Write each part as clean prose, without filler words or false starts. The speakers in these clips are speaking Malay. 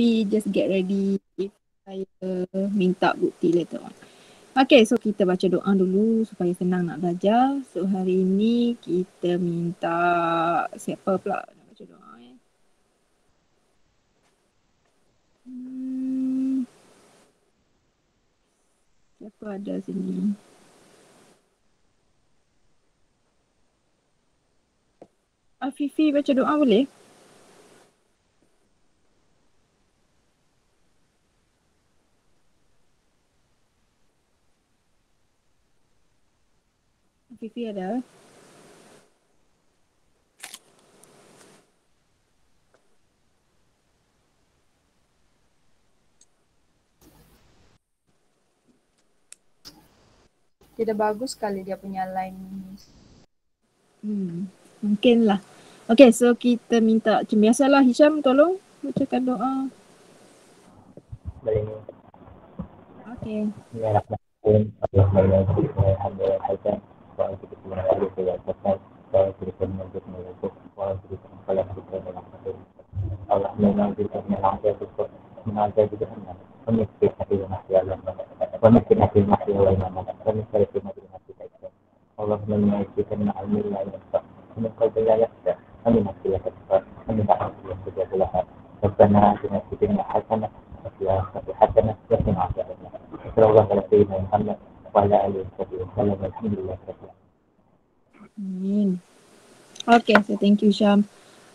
Fifi just get ready if saya minta bukti later on. Okay, so kita baca doa dulu supaya senang nak belajar. So hari ini kita minta siapa pula nak baca doa siapa ada sini? Fifi baca doa boleh? Fifi ada? Tidak bagus sekali dia punya line. Mungkin lah. Okay, so kita minta macam biasalah Hisham tolong bacakan doa. Boleh. Okay. Bismillahirrahmanirrahim. Allahumma inna hamdan wa hasan wa a'udzu wa a'udzu wa a'udzu wa a'udzu wa a'udzu Allahumma inna min al-'afiyati min al-'adhabi jahannam wa min fitnati al-mahya wal mamat wa min fitnati al-mahya wal mamat wa min sharri fitnati al-dajjal. Allahumma inna a'udzu min 'ilmin la yanfa' wa min qalbin la yakhsha wa min nafsin la tadhkar wa min da'watin la yustajab laha. Rabbana atina fid dunya hasanah wa fil akhirati hasanah wa qina adzabannar. Sallallahu ala sayyidina Muhammad wa ala alihi wa sallam. Alhamdulillah. Okay, so thank you Syam.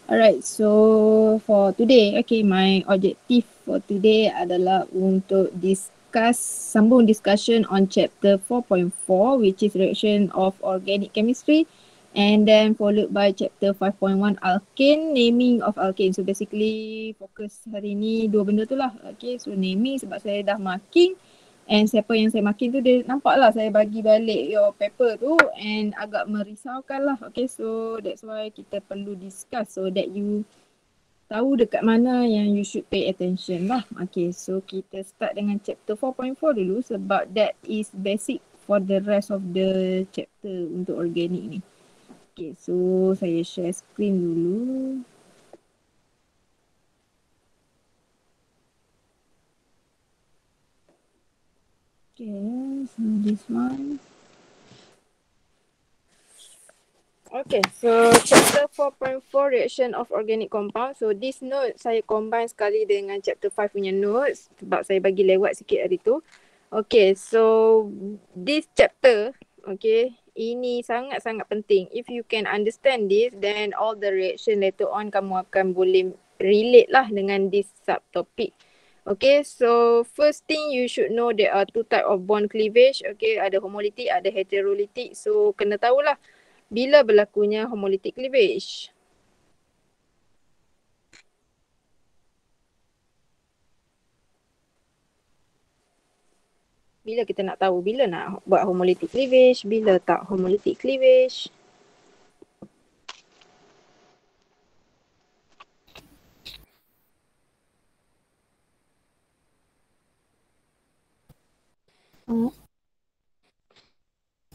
Alright, so for today, okay, my objective for today adalah untuk sambung discussion on chapter 4.4, which is reaction of organic chemistry, and then followed by chapter 5.1, alkane, naming of alkane. So basically fokus hari ni dua benda tu lah. Okay, so naming sebab saya dah marking, and siapa yang saya marking tu dia nampak lah saya bagi balik your paper tu and agak merisaukan lah. Okay, so that's why kita perlu discuss so that you tahu dekat mana yang you should pay attention lah. Okay, so kita start dengan chapter 4.4 dulu sebab that is basic for the rest of the chapter untuk organic ni. Okay, so saya share screen dulu. Okay, so this one. Okay, so chapter 4.4 reaction of organic compound. So this note saya combine sekali dengan chapter 5 punya notes sebab saya bagi lewat sikit hari tu. Okay, so this chapter, okay, ini sangat-sangat penting. If you can understand this, then all the reaction later on kamu akan boleh relate lah dengan this subtopic. Okay, so first thing you should know there are two type of bond cleavage. Okay, ada homolytic, ada heterolytic. So kena tahulah bila berlakunya homolytic cleavage. Bila kita nak tahu bila nak buat homolytic cleavage, bila tak homolytic cleavage.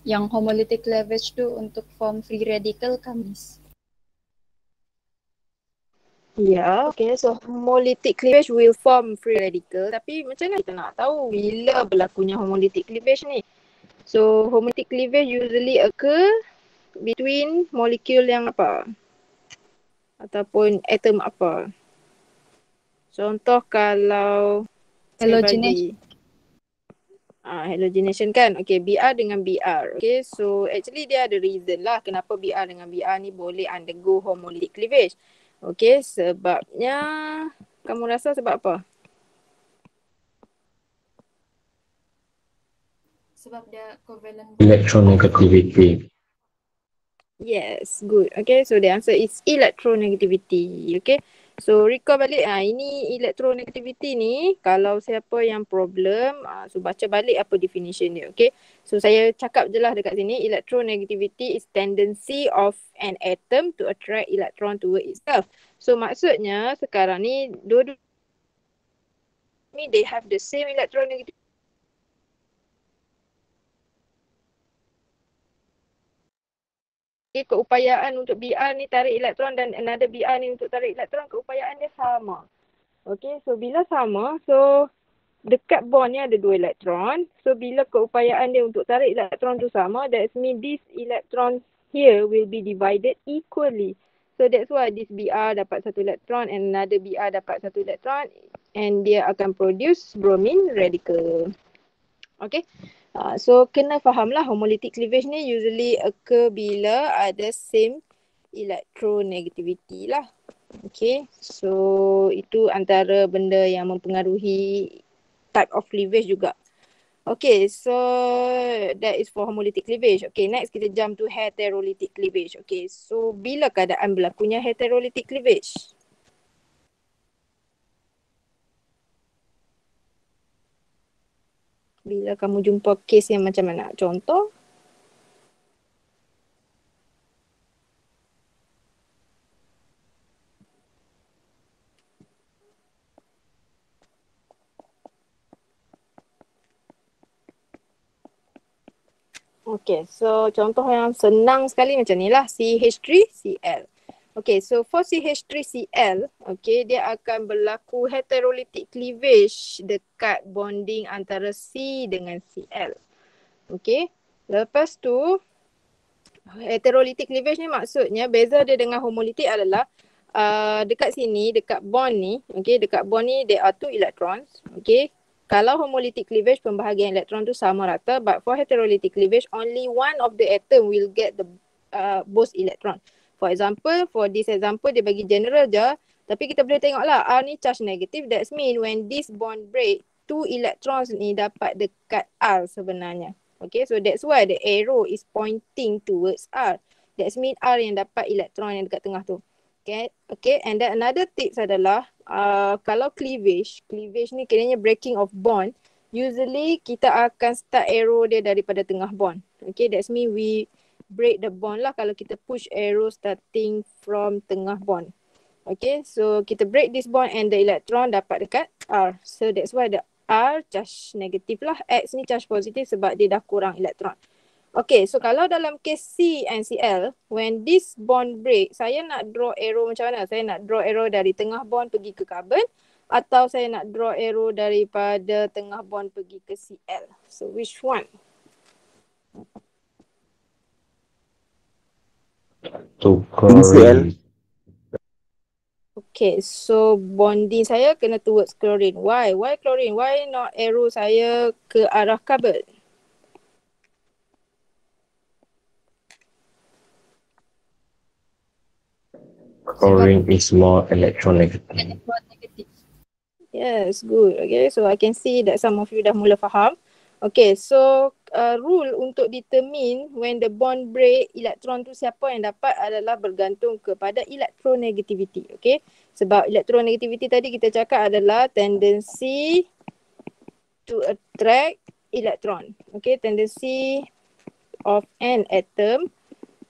Yang homolytic cleavage tu untuk form free radical kan, Miss? Ya, okay. So homolytic cleavage will form free radical. Tapi macam mana kita nak tahu bila berlakunya homolytic cleavage ni? So homolytic cleavage usually occur between molecule yang apa? Ataupun atom apa? Contoh kalau Halogenation. Halogenation kan. Okay, BR dengan BR. Okay, so actually dia ada reason lah kenapa BR dengan BR ni boleh undergo homolytic cleavage. Okay, sebabnya kamu rasa sebab apa? Sebab dia covalent Electronegativity. Yes, good. Okay, so the answer is electronegativity. Okay, so recall balik. Ini electronegativity ni, kalau siapa yang problem, so baca balik apa definition dia. Okay, so saya cakap je lah dekat sini. Electronegativity is tendency of an atom to attract electron toward itself. So maksudnya sekarang ni, dua-dua ni they have the same electronegativity. Okay, keupayaan untuk BR ni tarik elektron dan another BR ni untuk tarik elektron, keupayaan dia sama. Okay, so bila sama, so dekat bond ni ada 2 elektron. So bila keupayaan dia untuk tarik elektron tu sama, that means this electron here will be divided equally. So that's why this Br dapat 1 elektron and another Br dapat 1 elektron and dia akan produce bromine radical. Okay. So kena fahamlah homolytic cleavage ni usually occur bila ada same electronegativity lah. Okay. So itu antara benda yang mempengaruhi type of cleavage juga. Okay, so that is for homolytic cleavage. Okay, next kita jump to heterolytic cleavage. Okay, so bila keadaan berlakunya heterolytic cleavage? Bila kamu jumpa case yang macam mana? Contoh? Okay, so contoh yang senang sekali macam ni lah. CH3Cl. Okay, so for CH3Cl, okay, dia akan berlaku heterolytic cleavage dekat bonding antara C dengan Cl. Okay, lepas tu heterolytic cleavage ni maksudnya beza dia dengan homolytic adalah dekat sini, dekat bond ni, okay, dekat bond ni there are 2 electrons, okay. Kalau homolytic cleavage, pembahagian elektron tu sama rata, but for heterolytic cleavage, only one of the atom will get the both electron. For example, for this example, dia bagi general je, tapi kita boleh tengok lah, R ni charge negative, that means when this bond break, 2 electrons ni dapat dekat R sebenarnya. Okay, so that's why the arrow is pointing towards R. That means R yang dapat elektron yang dekat tengah tu. Okay, and then another tips adalah kalau cleavage ni kiranya breaking of bond, usually kita akan start arrow dia daripada tengah bond. Okay, that's mean we break the bond lah kalau kita push arrow starting from tengah bond. Okay, so kita break this bond and the electron dapat dekat R. So that's why the R charge negatif lah. X ni charge positif sebab dia dah kurang elektron. Okay, so kalau dalam case C and Cl, when this bond break, saya nak draw arrow macam mana? Saya nak draw arrow dari tengah bond pergi ke carbon atau saya nak draw arrow daripada tengah bond pergi ke Cl. So which one? To chlorine. Okay, so bonding saya kena towards chlorine. Why? Why chlorine? Why not arrow saya ke arah carbon? Chlorine is more electronegative. Yes, good. Okay, so I can see that some of you dah mula faham. Okay, so rule untuk determine when the bond break, elektron tu siapa yang dapat adalah bergantung kepada electronegativity. Okay, sebab electronegativity tadi kita cakap adalah tendency to attract electron. Okay, tendency of an atom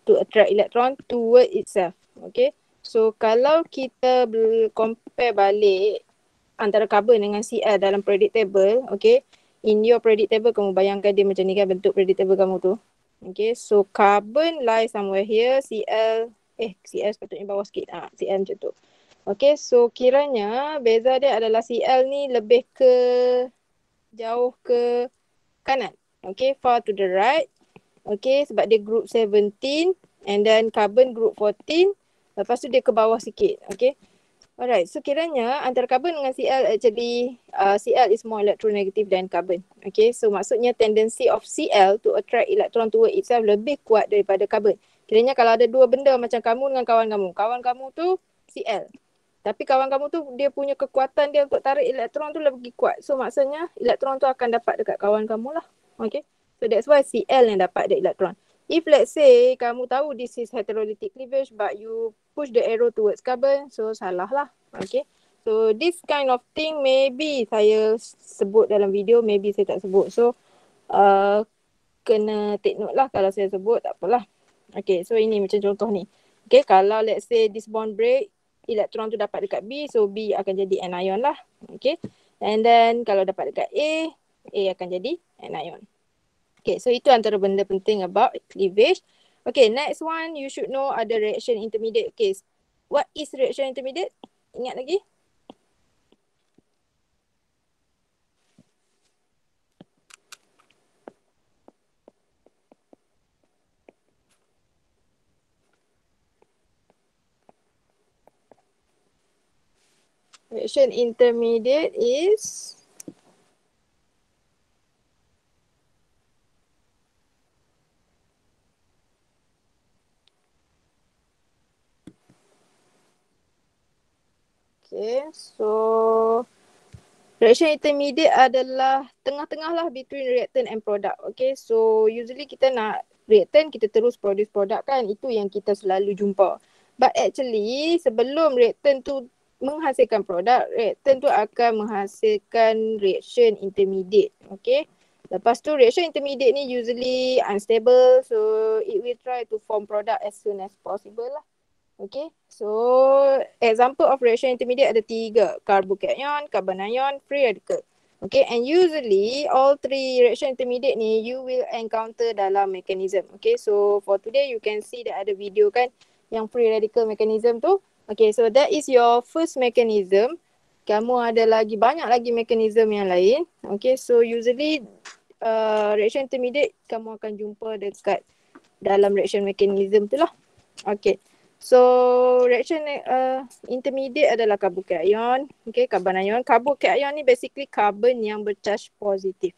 to attract electron toward itself. Okay, so kalau kita compare balik antara carbon dengan Cl dalam periodic table, okay, in your periodic table kamu bayangkan dia macam ni kan bentuk periodic table kamu tu. Okay, so carbon lie somewhere here, Cl sepatutnya bawah sikit. Cl macam tu. Okay, so kiranya beza dia adalah Cl ni lebih ke jauh ke kanan. Okay, far to the right. Okay, sebab dia group 17 and then carbon group 14. Lepas tu dia ke bawah sikit. Okay. Alright, so kiranya antara carbon dengan Cl actually Cl is more electronegative than carbon. Okay, so maksudnya tendency of Cl to attract electron toward itself lebih kuat daripada carbon. Kiranya kalau ada dua benda macam kamu dengan kawan kamu tu Cl. Tapi kawan kamu tu dia punya kekuatan dia untuk tarik elektron tu lebih kuat. So maksudnya elektron tu akan dapat dekat kawan kamu lah. Okay, so that's why Cl yang dapat the electron. If let's say kamu tahu this is heterolytic cleavage but you push the arrow towards carbon, so salah lah. Okay. So this kind of thing maybe saya sebut dalam video, maybe saya tak sebut. So kena take note lah kalau saya sebut, tak apalah. Okay, so ini macam contoh ni. Okay, kalau let's say this bond break, elektron tu dapat dekat B, so B akan jadi anion lah. Okay. And then kalau dapat dekat A akan jadi anion. Okay, so itu antara benda penting about cleavage. Okay, next one you should know ada reaction intermediate. Okay, what is reaction intermediate? Ingat lagi? Reaction intermediate is okay, so reaction intermediate adalah tengah-tengah lah between reactant and product. Okay, so usually kita nak reactant, kita terus produce product kan. Itu yang kita selalu jumpa. But actually, sebelum reactant tu menghasilkan produk, reactant tu akan menghasilkan reaction intermediate. Okay, lepas tu reaction intermediate ni usually unstable. So, it will try to form product as soon as possible lah. Okay, so example of reaction intermediate ada 3, carbocation, carbon ion, free radical. Okay, and usually all 3 reaction intermediate ni you will encounter dalam mechanism. Okay, so for today you can see that ada video kan yang free radical mechanism tu. Okay, so that is your first mechanism. Kamu ada lagi banyak lagi mechanism yang lain. Okay, so usually reaction intermediate kamu akan jumpa dekat dalam reaction mechanism tu lah. Okay. So reaction intermediate adalah carbocation, okay, carbon ion. Carbocation ni basically carbon yang bercharge positif.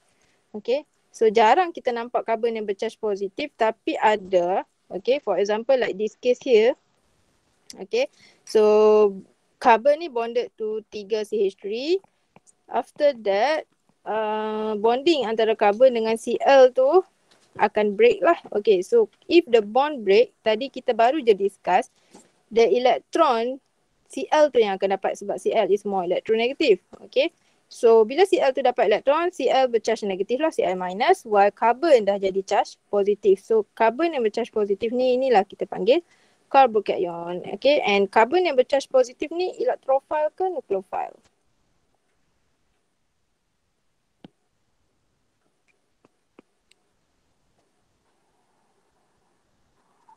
Okay, so jarang kita nampak carbon yang bercharge positif, tapi ada, okay, for example like this case here. Okay, so carbon ni bonded to 3CH3. After that, bonding antara carbon dengan Cl tu akan break lah. Okay, so if the bond break, tadi kita baru je discuss, the electron Cl tu yang akan dapat sebab Cl is more electronegative. Okay, so bila Cl tu dapat elektron, Cl bercharge negatif lah, Cl minus, while carbon dah jadi charge positif. So carbon yang bercharge positif ni, inilah kita panggil carbocation. Okay, and carbon yang bercharge positif ni electrophile ke nucleophile?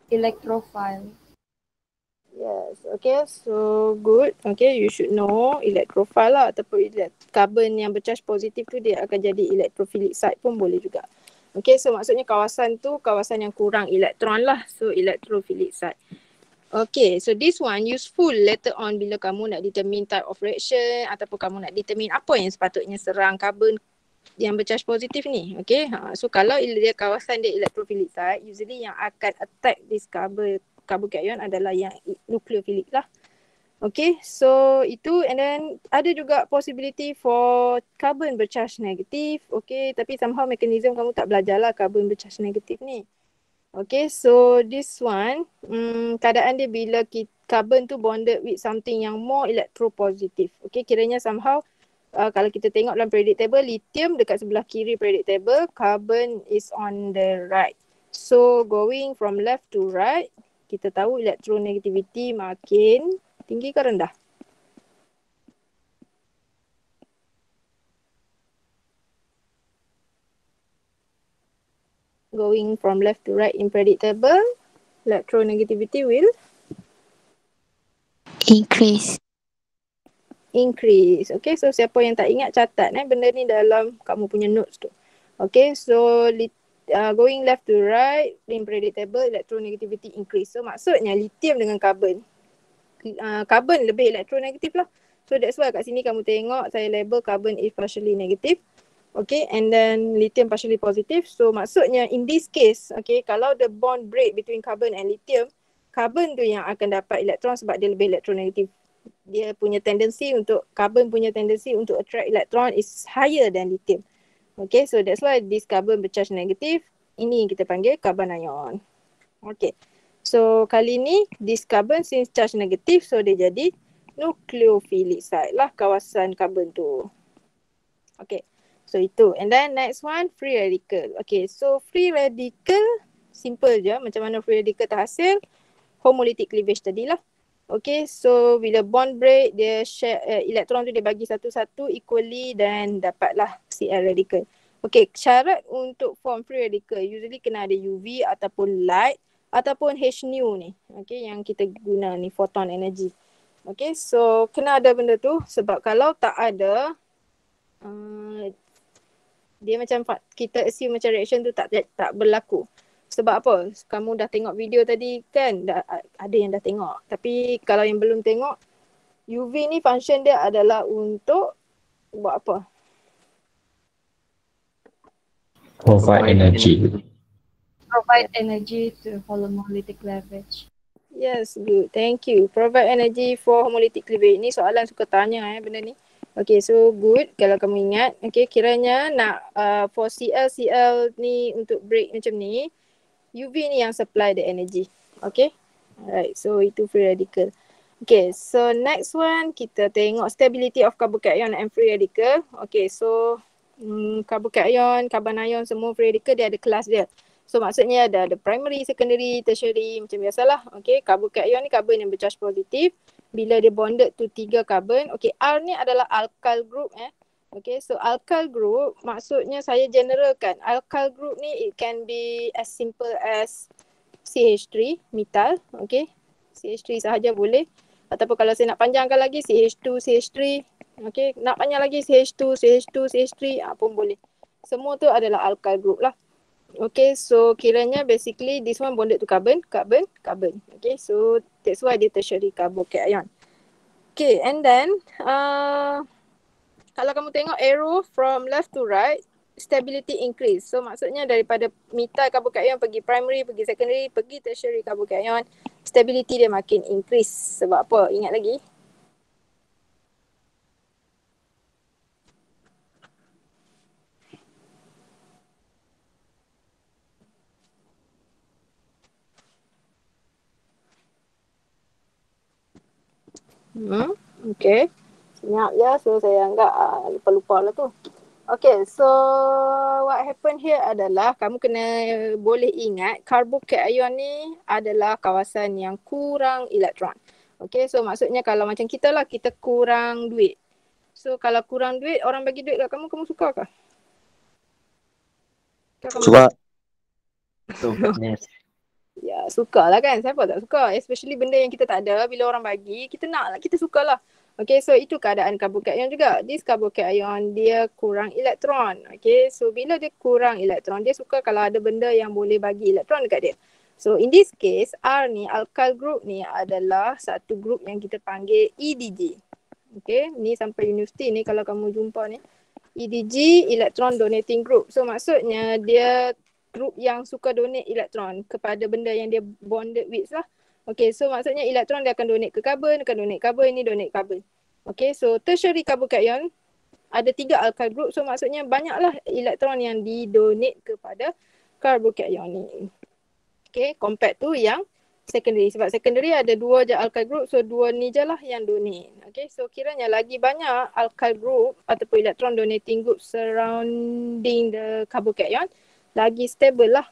Electrophile. Yes, okay, so good. Okay, you should know electrophile lah ataupun carbon yang bercharge positif tu dia akan jadi electrophilic site pun boleh juga. Okay, so maksudnya kawasan tu kawasan yang kurang elektron lah. So electrophilic site. Okay, so this one useful later on bila kamu nak determine type of reaction ataupun kamu nak determine apa yang sepatutnya serang carbon yang bercharge positif ni. Okay, so kalau dia kawasan dia electrophilic site, usually yang akan attack this carbocation adalah yang nucleophilic lah. Okay, so itu, and then ada juga possibility for carbon bercharge negatif. Okay, tapi somehow mechanism kamu tak belajar lah carbon bercharge negatif ni. Okay, so this one, keadaan dia bila carbon tu bonded with something yang more electropositive. Okay, kiranya somehow kalau kita tengok dalam periodic table, lithium dekat sebelah kiri periodic table, carbon is on the right. So going from left to right, kita tahu electronegativity makin tinggi ke rendah? Going from left to right in periodic table, electronegativity will increase. Okay, so siapa yang tak ingat catat benda ni dalam kamu punya notes tu. Okay, so going left to right in periodic table, electronegativity increase. So maksudnya lithium dengan carbon, carbon lebih elektronegatif lah. So that's why kat sini kamu tengok saya label carbon is partially negative. Okay, and then lithium partially positive. So maksudnya in this case, okay, kalau the bond break between carbon and lithium, carbon tu yang akan dapat elektron sebab dia lebih elektronegatif. Dia punya tendency untuk, carbon punya tendency untuk attract electron is higher than lithium. Okay, so that's why this carbon bercharge negatif. Ini kita panggil carbon ion. Okay, so kali ni this carbon since charge negatif, so dia jadi nucleophilic site lah kawasan carbon tu. Okay, so itu. And then next one, free radical. Okay, so free radical simple je macam mana free radical terhasil. Homolytic cleavage tadilah. Okay, so bila bond break, dia share elektron tu dia bagi satu-satu equally dan dapatlah Cl radical. Okay, syarat untuk form free radical usually kena ada UV ataupun light ataupun H nu ni. Okay, yang kita guna ni photon energy. Okay, so kena ada benda tu sebab kalau tak ada, dia macam kita assume macam reaction tu tak berlaku. Sebab apa? Kamu dah tengok video tadi kan? Ada yang dah tengok. Tapi kalau yang belum tengok, UV ni function dia adalah untuk buat apa? Provide energy. Provide energy to homolytic cleavage. Yes, good. Thank you. Provide energy for homolytic cleavage. Ni soalan suka tanya benda ni. Okay, so good. Kalau kamu ingat, okay, kiranya nak for Cl ni untuk break macam ni, UV ni yang supply the energy. Okay. Alright, so itu free radical. Okay, so next one kita tengok stability of carbocation and free radical. Okay, so carbocation, carbon ion semua free radical dia ada kelas dia. So maksudnya ada primary, secondary, tertiary macam biasalah. Okay, carbocation ni carbon yang bercharge positif. Bila dia bonded to 3 carbon. Okay, R ni adalah alkyl group Okay, so alkyl group maksudnya saya generalkan. Alkyl group ni it can be as simple as CH3, metal. Okay, CH3 sahaja boleh. Ataupun kalau saya nak panjangkan lagi CH2, CH3. Okay, nak panjang lagi CH2, CH2, CH3 pun boleh. Semua tu adalah alkyl group lah. Okay, so kiranya basically this one bonded to carbon, carbon, carbon. Okay, so that's why dia tertiary carbocation. Okay, and then kalau kamu tengok arrow from left to right, stability increase. So maksudnya daripada methyl carbocation pergi primary, pergi secondary, pergi tertiary carbocation, stability dia makin increase. Sebab apa? Ingat lagi? Okay. Senyap je. So saya anggap lupa-lupa lah tu. Okay, so what happen here adalah kamu kena boleh ingat carbocation ni adalah kawasan yang kurang elektron. Okay, so maksudnya kalau macam kita lah, kita kurang duit. So kalau kurang duit, orang bagi duit kat kamu, kamu suka ke? Suka. Yes. Ya, suka lah kan. Siapa tak suka? Especially benda yang kita tak ada, bila orang bagi, kita nak lah, kita suka lah. Okay, so itu keadaan carbocation juga. This carbocation, dia kurang elektron. Okay, so bila dia kurang elektron, dia suka kalau ada benda yang boleh bagi elektron dekat dia. So in this case, R ni, alkyl group ni adalah satu group yang kita panggil EDG. Okay, ni sampai universiti ni kalau kamu jumpa ni. EDG, electron donating group. So maksudnya dia group yang suka donate elektron kepada benda yang dia bonded with lah. Okay, so maksudnya elektron dia akan donate ke carbon, ni donate carbon. Okay, so tertiary carbocation ada 3 alkyl group. So maksudnya banyaklah elektron yang didonate kepada carbocation ni. Okay, compared to yang secondary. Sebab secondary ada 2 je alkyl group. So 2 ni je lah yang donate. Okay, so kiranya lagi banyak alkyl group ataupun electron donating group surrounding the carbocation, lagi stable lah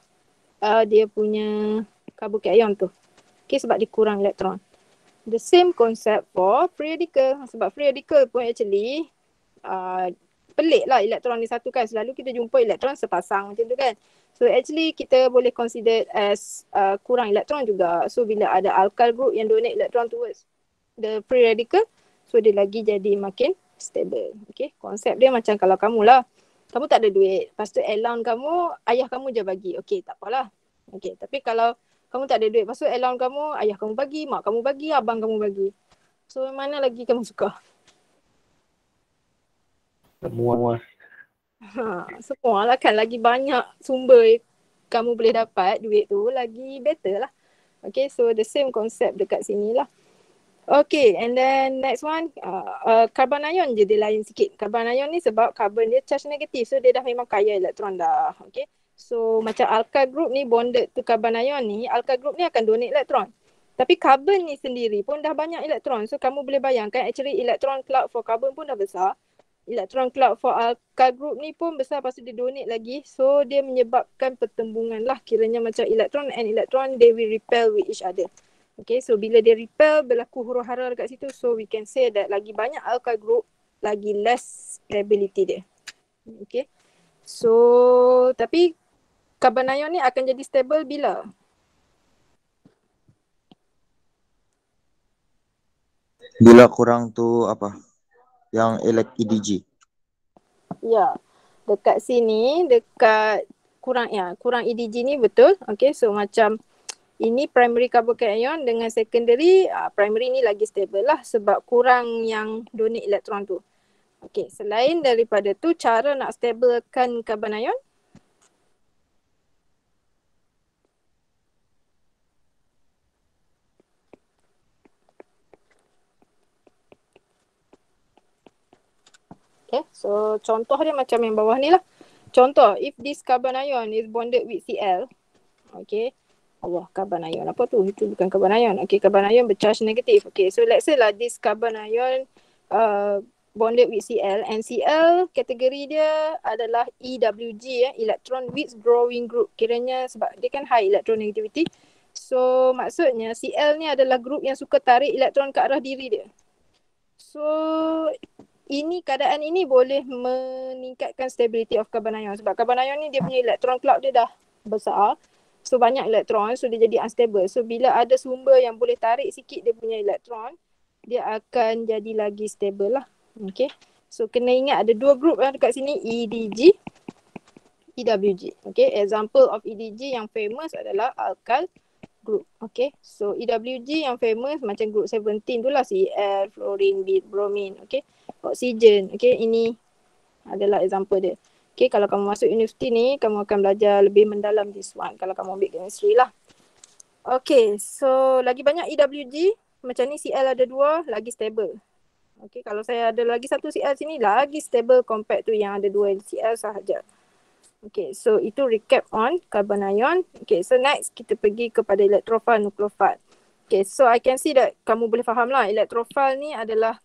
dia punya carbocation tu. Okay, sebab dia kurang elektron. The same concept for free radical. Sebab free radical pun actually pelik lah elektron disatukan. Selalu kita jumpa elektron sepasang macam tu kan. So actually kita boleh consider as kurang elektron juga. So bila ada alkyl group yang donate elektron towards the free radical, so dia lagi jadi makin stable. Okay, konsep dia macam kalau kamu lah, kamu tak ada duit. Lepas tu allowance kamu, ayah kamu je bagi. Okay, tak apalah. Okay, tapi kalau kamu tak ada duit, lepas tu allowance kamu, ayah kamu bagi, mak kamu bagi, abang kamu bagi. So mana lagi kamu suka? Semua. Semua lah kan, lagi banyak sumber kamu boleh dapat duit tu, lagi better lah. Okay, so the same concept dekat sini lah. Okay, and then next one, carbon ion je dia lain sikit. Carbon ion ni sebab carbon dia charge negatif, so dia dah memang kaya elektron dah. Okay, so macam alkyl group ni bonded to carbon ion ni, alkyl group ni akan donate elektron. Tapi carbon ni sendiri pun dah banyak elektron. So kamu boleh bayangkan actually electron cloud for carbon pun dah besar. Electron cloud for alkyl group ni pun besar, lepas tu dia donate lagi. So dia menyebabkan pertembungan lah. Kiranya macam electron and electron, they will repel with each other. Okay, so bila dia repel, berlaku huru-hara dekat situ. So we can say that lagi banyak alkyl group, lagi less stability dia. Okay, so tapi carbon ion ni akan jadi stable bila? Bila kurang tu apa? Yang EDG. Ya, dekat sini, dekat kurang EDG ni betul. Okay, so macam Ini primary carbocation dengan secondary, primary ni lagi stable lah sebab kurang yang donate elektron tu. Okey, selain daripada tu, cara nak stablekan carbon ion. Okay, so contoh dia macam yang bawah ni lah. Contoh, if this carbon ion is bonded with Cl, okay. Allah, carbon ion apa tu? Itu bukan carbon ion. Okay, carbon ion bercharge negatif. Okay, so let's say lah this carbon ion bonded with Cl, and Cl kategori dia adalah EWG, electron withdrawing group. Kiranya sebab dia kan high electronegativity. So maksudnya Cl ni adalah group yang suka tarik elektron ke arah diri dia. So keadaan ini boleh meningkatkan stability of carbon ion sebab carbon ion ni dia punya electron cloud dia dah besar. So banyak elektron, so dia jadi unstable. So bila ada sumber yang boleh tarik sikit dia punya elektron, dia akan jadi lagi stable lah. Okay. So kena ingat ada dua group yang dekat sini, EDG, EWG. Okay. Example of EDG yang famous adalah alkyl group. Okay. So EWG yang famous macam group 17 tu lah, Cl, fluorine, bromine. Okay. Oksigen. Okay. Ini adalah example dia. Okay, kalau kamu masuk universiti ni, kamu akan belajar lebih mendalam this one kalau kamu ambil chemistry lah. Okay, so lagi banyak EWG, macam ni Cl ada 2, lagi stable. Okay, kalau saya ada lagi satu Cl sini, lagi stable compared to yang ada 2 Cl sahaja. Okay, so itu recap on carbon ion. Okay, so next kita pergi kepada electrophile, nucleophile. Okay, so I can see that kamu boleh faham lah, electrophile ni adalah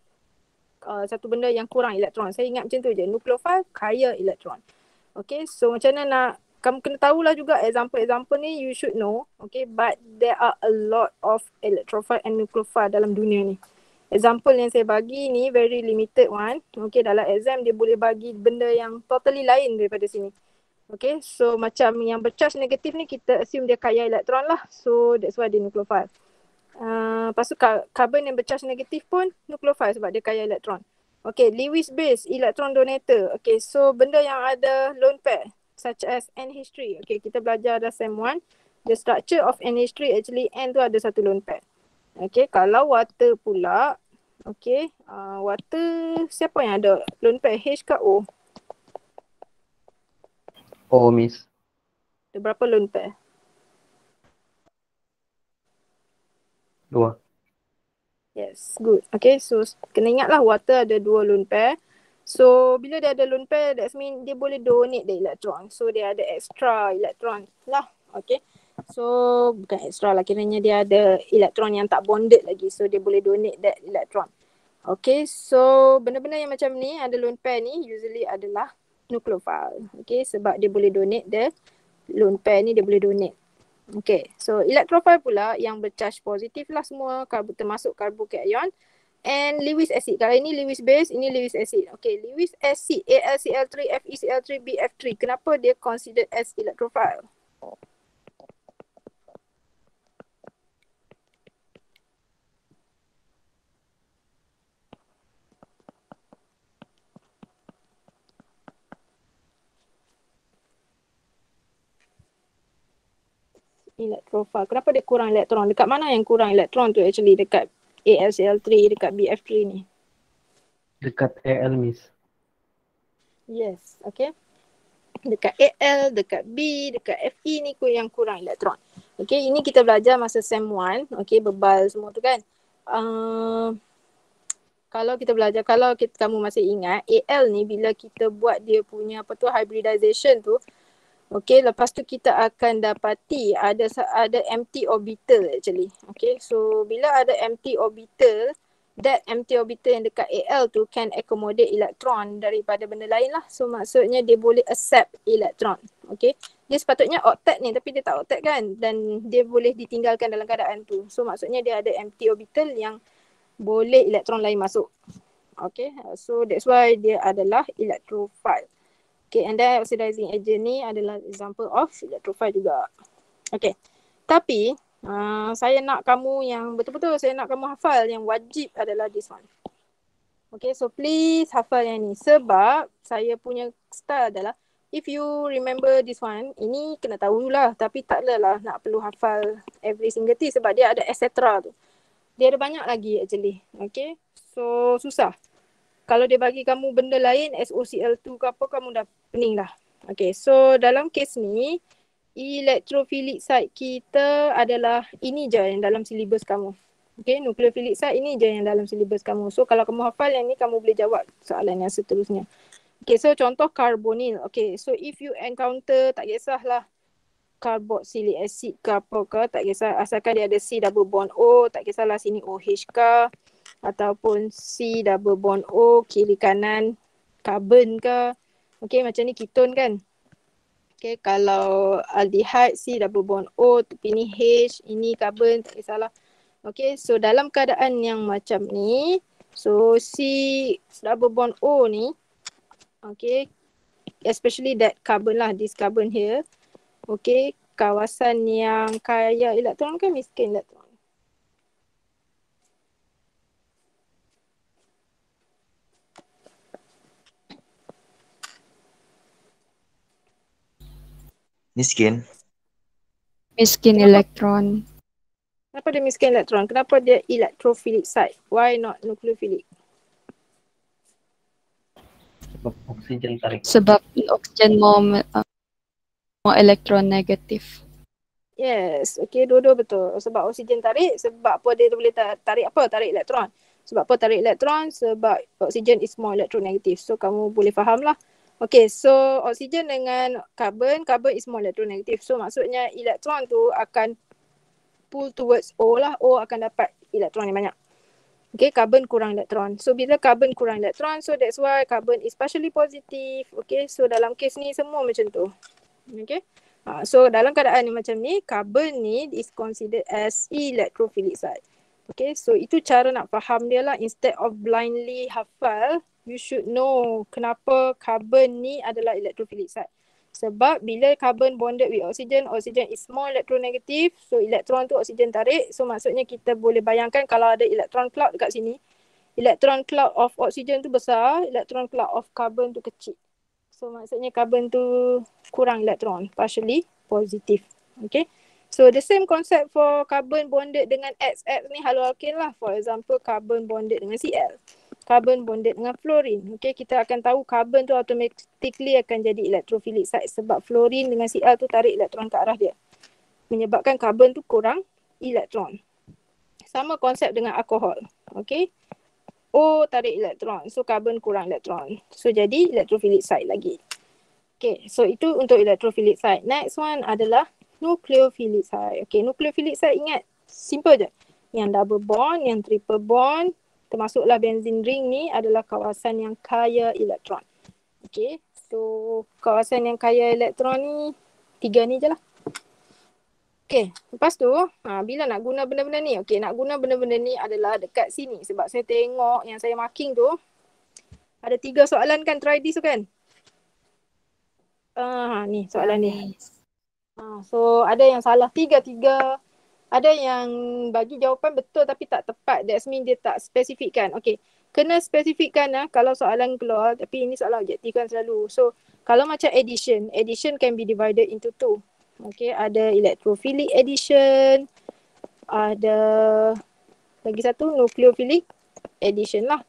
satu benda yang kurang elektron. Saya ingat macam tu je. Nucleophile kaya elektron. Okay, so macam mana nak, kamu kena tahulah juga example-example ni you should know. Okay, but there are a lot of electrophile and nucleophile dalam dunia ni. Example yang saya bagi ni very limited one. Okay, dalam exam dia boleh bagi benda yang totally lain daripada sini. Okay, so macam yang bercharge negatif ni kita assume dia kaya elektron lah. So that's why dia nucleophile. Lepas tu carbon yang bercharge negatif pun nucleophile sebab dia kaya elektron. Okay, Lewis base, electron donator. Okay, so benda yang ada lone pair such as NH3. Okay, kita belajar dah SEM 1. The structure of NH3 actually N tu ada satu lone pair. Okay, kalau water pula, okay, water siapa yang ada lone pair, H ke O? O, Miss. Ada berapa lone pair? 2. Yes, good. Okay, so kena ingatlah water ada 2 lone pair. So bila dia ada lone pair, that means dia boleh donate the electron. So dia ada extra electron lah. Okay. So bukan extra lah, kiranya dia ada elektron yang tak bonded lagi. So dia boleh donate that electron. Okay, so benda-benda yang macam ni ada lone pair ni usually adalah nucleophile. Okay, sebab dia boleh donate the lone pair ni, dia boleh donate. Okay, so electrophile pula yang bercharge positif lah semua, termasuk carbocation and Lewis acid. Kalau ini Lewis base, ini Lewis acid. Okay, Lewis acid AlCl3, FeCl3, BF3. Kenapa dia considered as electrophile? Electrophile. Kenapa dia kurang elektron? Dekat mana yang kurang elektron tu actually? Dekat AlCl3, dekat BF3 ni? Dekat Al, Miss. Yes, okay. Dekat Al, dekat B, dekat Fe ni yang kurang elektron. Okay, ini kita belajar masa SEM 1. Okay, bebal semua tu kan. Kalau kita belajar, kamu masih ingat, Al ni bila kita buat dia punya hybridization tu, okay, lepas tu kita akan dapati ada empty orbital actually. Okay, so bila ada empty orbital, that empty orbital yang dekat Al tu can accommodate elektron daripada benda lain lah. So maksudnya dia boleh accept elektron. Okay, dia sepatutnya octet ni tapi dia tak octet kan, dan dia boleh ditinggalkan dalam keadaan tu. So maksudnya dia ada empty orbital yang boleh elektron lain masuk. Okay, so that's why dia adalah electrophile. Okay, and then oxidizing agent ni adalah example of electrophile juga. Okay, tapi saya nak kamu yang betul-betul, saya nak kamu hafal yang wajib adalah this one. Okay, so please hafal yang ni sebab saya punya style adalah if you remember this one, ini kena tahulah, tapi tak adalah nak perlu hafal every single thing sebab dia ada etc. tu. Dia ada banyak lagi actually. Okay. So susah. Kalau dia bagi kamu benda lain, SOCl2 ke apa, kamu dah pening dah. Okay. So dalam kes ni, electrophilic site kita adalah ini je yang dalam silibus kamu. Okay. Nucleophilic site ini je yang dalam silibus kamu. So kalau kamu hafal yang ni, kamu boleh jawab soalan yang seterusnya. Okay, so contoh karbonil. Okay, so if you encounter, tak kisahlah carboxylic acid ke apa ke, tak kisah, asalkan dia ada C double bond O, tak kisahlah sini OH ke, ataupun C double bond O, kiri kanan carbon ke. Okay, macam ni keton kan. Okay, kalau aldehyde C double bond O, tepi ni H, ini carbon, tak kisahlah. Okay, so dalam keadaan yang macam ni, so C double bond O ni, okay, especially that carbon lah, this carbon here. Okay, kawasan yang kaya elektron kan miskin elektron. Miskin. Miskin elektron. Kenapa dia miskin elektron? Kenapa dia electrophilic site? Why not nucleophilic? Sebab oksigen tarik. Sebab oksigen mau elektron negatif. Yes, okay, dua-dua betul. Sebab oksigen tarik, sebab apa dia boleh tarik apa? Tarik elektron. Sebab apa tarik elektron? Sebab oksigen is more electronegative. So kamu boleh faham lah. Okay, so oksigen dengan carbon is more electronegative. So maksudnya elektron tu akan pull towards O lah. O akan dapat elektron yang banyak. Okay, carbon kurang elektron. So bila carbon kurang elektron, so that's why carbon is partially positive. Okay, so dalam kes ni semua macam tu. Okay. So dalam keadaan ni macam ni, carbon ni is considered as electrophilic site. Okay, so itu cara nak faham dia lah. Instead of blindly hafal, you should know kenapa carbon ni adalah electrophilic site. Sebab bila carbon bonded with oxygen, oxygen is more electronegative. So elektron tu oxygen tarik. So maksudnya kita boleh bayangkan kalau ada electron cloud dekat sini. Electron cloud of oxygen tu besar, electron cloud of carbon tu kecil. So maksudnya carbon tu kurang elektron, partially positive. Okay. So the same concept for carbon bonded dengan XX ni haloalkane lah. For example, carbon bonded dengan Cl. Carbon bonded dengan fluorine. Okay, kita akan tahu carbon tu automatically akan jadi electrophilic site sebab fluorine dengan Cl tu tarik elektron ke arah dia. Menyebabkan carbon tu kurang elektron. Sama konsep dengan alkohol. Okay. O tarik elektron. So carbon kurang elektron. So jadi electrophilic site lagi. Okay, so itu untuk electrophilic site. Next one adalah nucleophilic site. Okay, nucleophilic site ingat. Simple je. Yang double bond, yang triple bond, termasuklah benzene ring ni adalah kawasan yang kaya elektron. Okay, so kawasan yang kaya elektron ni, 3 ni je lah. Okay, lepas tu bila nak guna benda-benda ni? Okay, nak guna benda-benda ni adalah dekat sini. Sebab saya tengok yang saya marking tu, ada 3 soalan kan, try this tu kan? Ni soalan ni. So ada yang salah 3. Ada yang bagi jawapan betul tapi tak tepat. That means dia tak spesifikkan. Okay, kena spesifikkan kalau soalan keluar. Tapi ini soalan objektif kan selalu. So kalau macam addition can be divided into 2. Okay, ada electrophilic addition, ada lagi satu nucleophilic addition lah.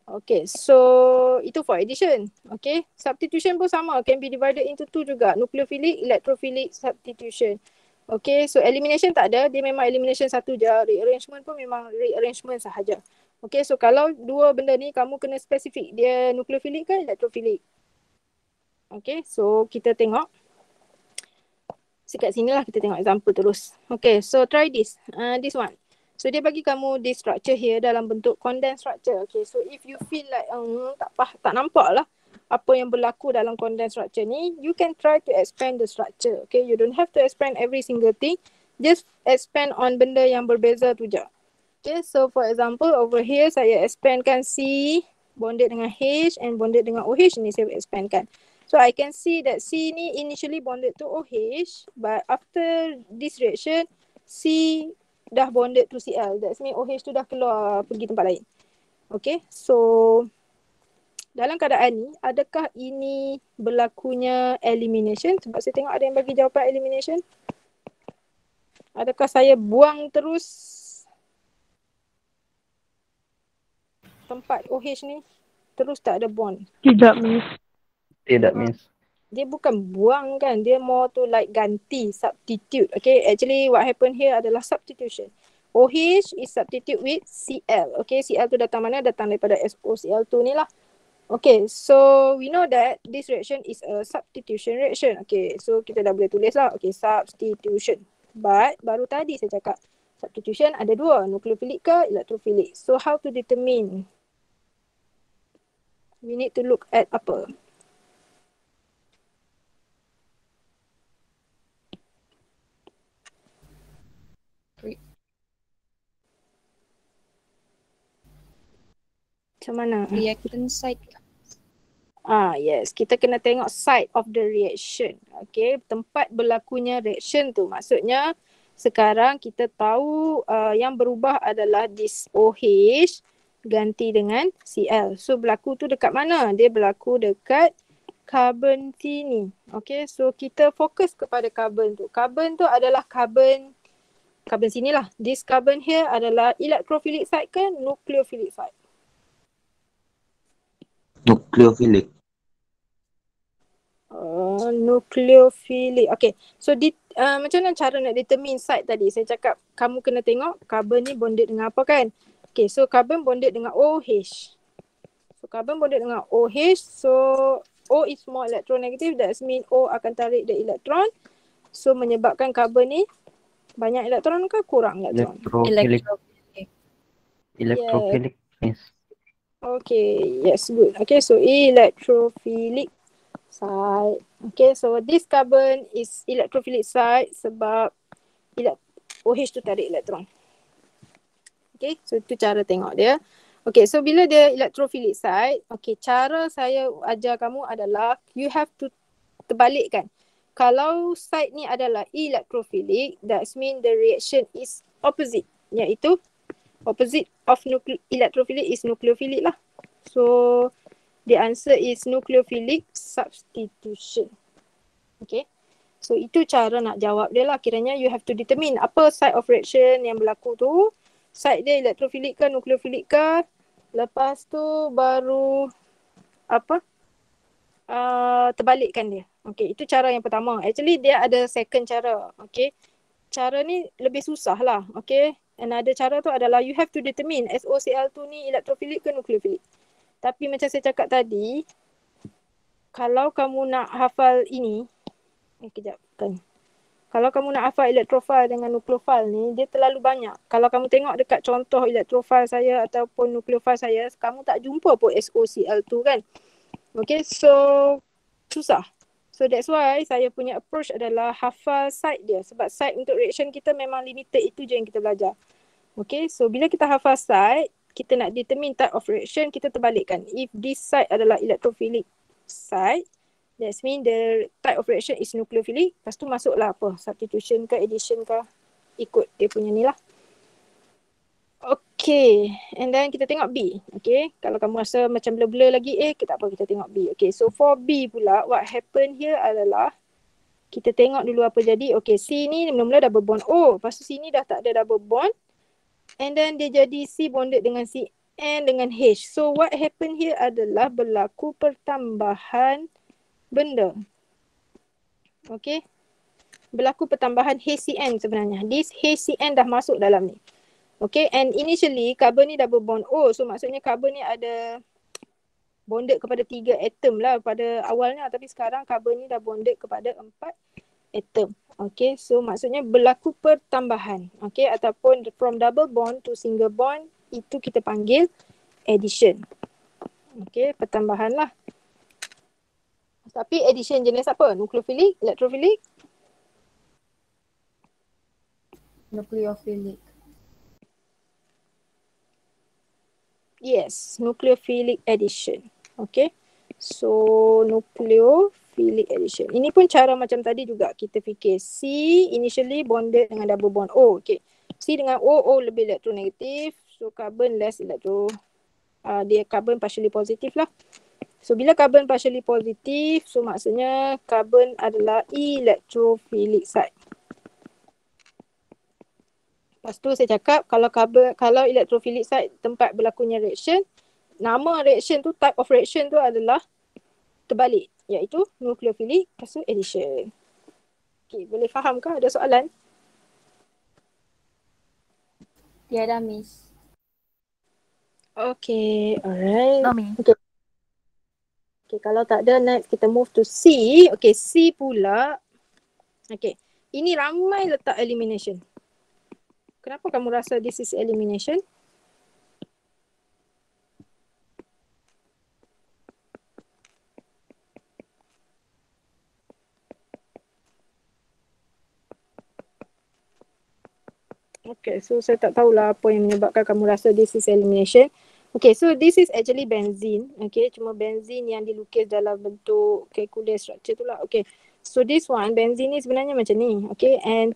Okay, so itu for addition. Okay, substitution pun sama, can be divided into 2 juga. Nucleophilic, electrophilic substitution. Okay, so elimination tak ada, dia memang elimination satu je. Rearrangement pun memang rearrangement sahaja. Okay, so kalau 2 benda ni kamu kena spesifik, dia nucleophilic ke electrophilic. Okay, so kita tengok. Sekat sini lah kita tengok example terus. Okay, so try this. This one. So dia bagi kamu this structure here dalam bentuk condensed structure. Okay, so if you feel like tak nampak lah apa yang berlaku dalam condensed structure ni, you can try to expand the structure. Okay, you don't have to expand every single thing. Just expand on benda yang berbeza tu je. Okay, so for example over here saya expandkan C bonded dengan H and bonded dengan OH ni saya expandkan. So I can see that C ni initially bonded to OH, but after this reaction, C dah bonded to Cl. That means OH tu dah keluar pergi tempat lain. Okay, so dalam keadaan ni, adakah ini berlakunya elimination? Sebab saya tengok ada yang bagi jawapan elimination. Adakah saya buang terus tempat OH ni? Terus tak ada bond. Tidak, Miss. Tidak, Miss. Dia bukan buang kan, dia more to like ganti, substitute. Okay, actually what happen here adalah substitution. OH is substitute with Cl. Okay, Cl tu datang mana? Datang daripada SOCl2 ni lah. Okay, so we know that this reaction is a substitution reaction. Okay, so kita dah boleh tulis lah. Okay, substitution. But baru tadi saya cakap substitution ada dua, nucleophilic ke electrophilic. So how to determine? We need to look at apa? Macam mana? Reactant site. Yes, kita kena tengok site of the reaction. Okay, tempat berlakunya reaction tu. Maksudnya sekarang kita tahu yang berubah adalah this OH ganti dengan Cl. So berlaku tu dekat mana? Dia berlaku dekat carbon sini. Okay, so kita fokus kepada carbon tu. Carbon tu adalah carbon sinilah. This carbon here adalah electrophilic site ke nucleophilic site? Nucleophilic. Nucleophilic. Okay. So macam mana cara nak determine site tadi? Saya cakap kamu kena tengok carbon ni bonded dengan apa kan? Okay. So carbon bonded dengan OH. So carbon bonded dengan OH. So O is more electronegative. That means O akan tarik the electron. So menyebabkan carbon ni banyak elektron ke kurang elektron? Electrophilic. Electrophilic, Miss. Okay, yes, good. Okay, so electrophilic site. Okay, so this carbon is electrophilic site sebab OH tu tarik elektron. Okay, so itu cara tengok dia. Okay, so bila dia electrophilic site, okay, cara saya ajar kamu adalah you have to terbalikkan. Kalau site ni adalah electrophilic, that means the reaction is opposite, iaitu opposite of electrophilic is nucleophilic lah. So the answer is nucleophilic substitution. Okay. So itu cara nak jawab dia lah. Kiranya you have to determine apa site of reaction yang berlaku tu. Site dia electrophilic ke nucleophilic ke. Lepas tu baru apa? Terbalikkan dia. Okay, itu cara yang pertama. Actually dia ada second cara. Okay. Cara ni lebih susah lah. Okay. Another cara tu adalah you have to determine SOCl2 ni electrophilic ke nucleophilic. Tapi macam saya cakap tadi, kalau kamu nak hafal ini, kejap kan. Kalau kamu nak hafal electrophile dengan nucleophile ni, dia terlalu banyak. Kalau kamu tengok dekat contoh electrophile saya ataupun nucleophile saya, kamu tak jumpa pun SOCl2 kan. Okay, so susah. So that's why saya punya approach adalah hafal site dia. Sebab site untuk reaction kita memang limited, itu je yang kita belajar. Okay, so bila kita hafal site, kita nak determine type of reaction, kita terbalikkan. If this site adalah electrophilic site, that means the type of reaction is nucleophilic. Lepas tu masuklah apa, substitution ke addition ke, ikut dia punya ni lah. Okay, and then kita tengok B. Okay, kalau kamu rasa macam blur-blur lagi kita apa, kita tengok B. Okay, so for B pula, what happen here adalah kita tengok dulu apa jadi. Okay, C ni mula-mula double bond O. Lepas tu C ni dah tak ada double bond. And then dia jadi C bonded dengan C and dengan H. So what happen here adalah berlaku pertambahan benda. Okay, berlaku pertambahan HCN sebenarnya. This HCN dah masuk dalam ni. Okay, and initially carbon ni double bond O. So maksudnya carbon ni ada bonded kepada 3 atom lah pada awalnya. Tapi sekarang carbon ni dah bonded kepada 4 atom. Okay, so maksudnya berlaku pertambahan. Okay, ataupun from double bond to single bond, itu kita panggil addition. Okay, pertambahan lah. Tapi addition jenis apa? Nucleophilic, electrophilic? Nucleophilic. Yes, nucleophilic addition. Okay. So, nucleophilic addition. Ini pun cara macam tadi juga kita fikir. C initially bonded dengan double bond O. Okay. C dengan O lebih electronegative. So, carbon less dia carbon partially positive lah. So bila carbon partially positif, so maksudnya carbon adalah electrophilic site. Lepas tu saya cakap kalau electrophilic site tempat berlakunya reaction, nama reaction tu, type of reaction tu adalah terbalik, iaitu nucleophilic, lepas tu addition. Okay, boleh faham ke? Ada soalan? Tiada, Miss. Okay, alright. No, Miss. Okay, kalau tak ada, next kita move to C. Okay, C pula. Okay, ini ramai letak elimination. Kenapa kamu rasa this is elimination? Okay, so saya tak tahulah apa yang menyebabkan kamu rasa this is elimination. Okay, so this is actually benzene. Okay, cuma benzene yang dilukis dalam bentuk calculus structure tu lah. Okay, so this one, benzene ni sebenarnya macam ni. Okay, and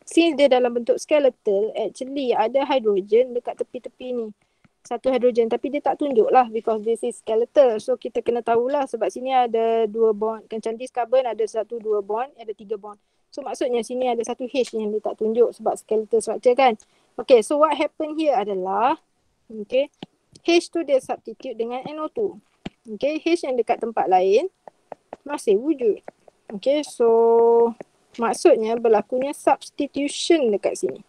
since dia dalam bentuk skeletal, actually ada hydrogen dekat tepi-tepi ni. Satu hydrogen, tapi dia tak tunjuk lah because this is skeletal. So kita kena tahulah sebab sini ada 2 bond. Macam this carbon ada 1, 2 bond, ada 3 bond. So maksudnya sini ada satu H yang dia tak tunjuk sebab skeletal structure kan. Okay, so what happen here adalah, okay, H tu dia substitute dengan NO2. Okay, H yang dekat tempat lain masih wujud. Okay, so maksudnya berlakunya substitution dekat sini.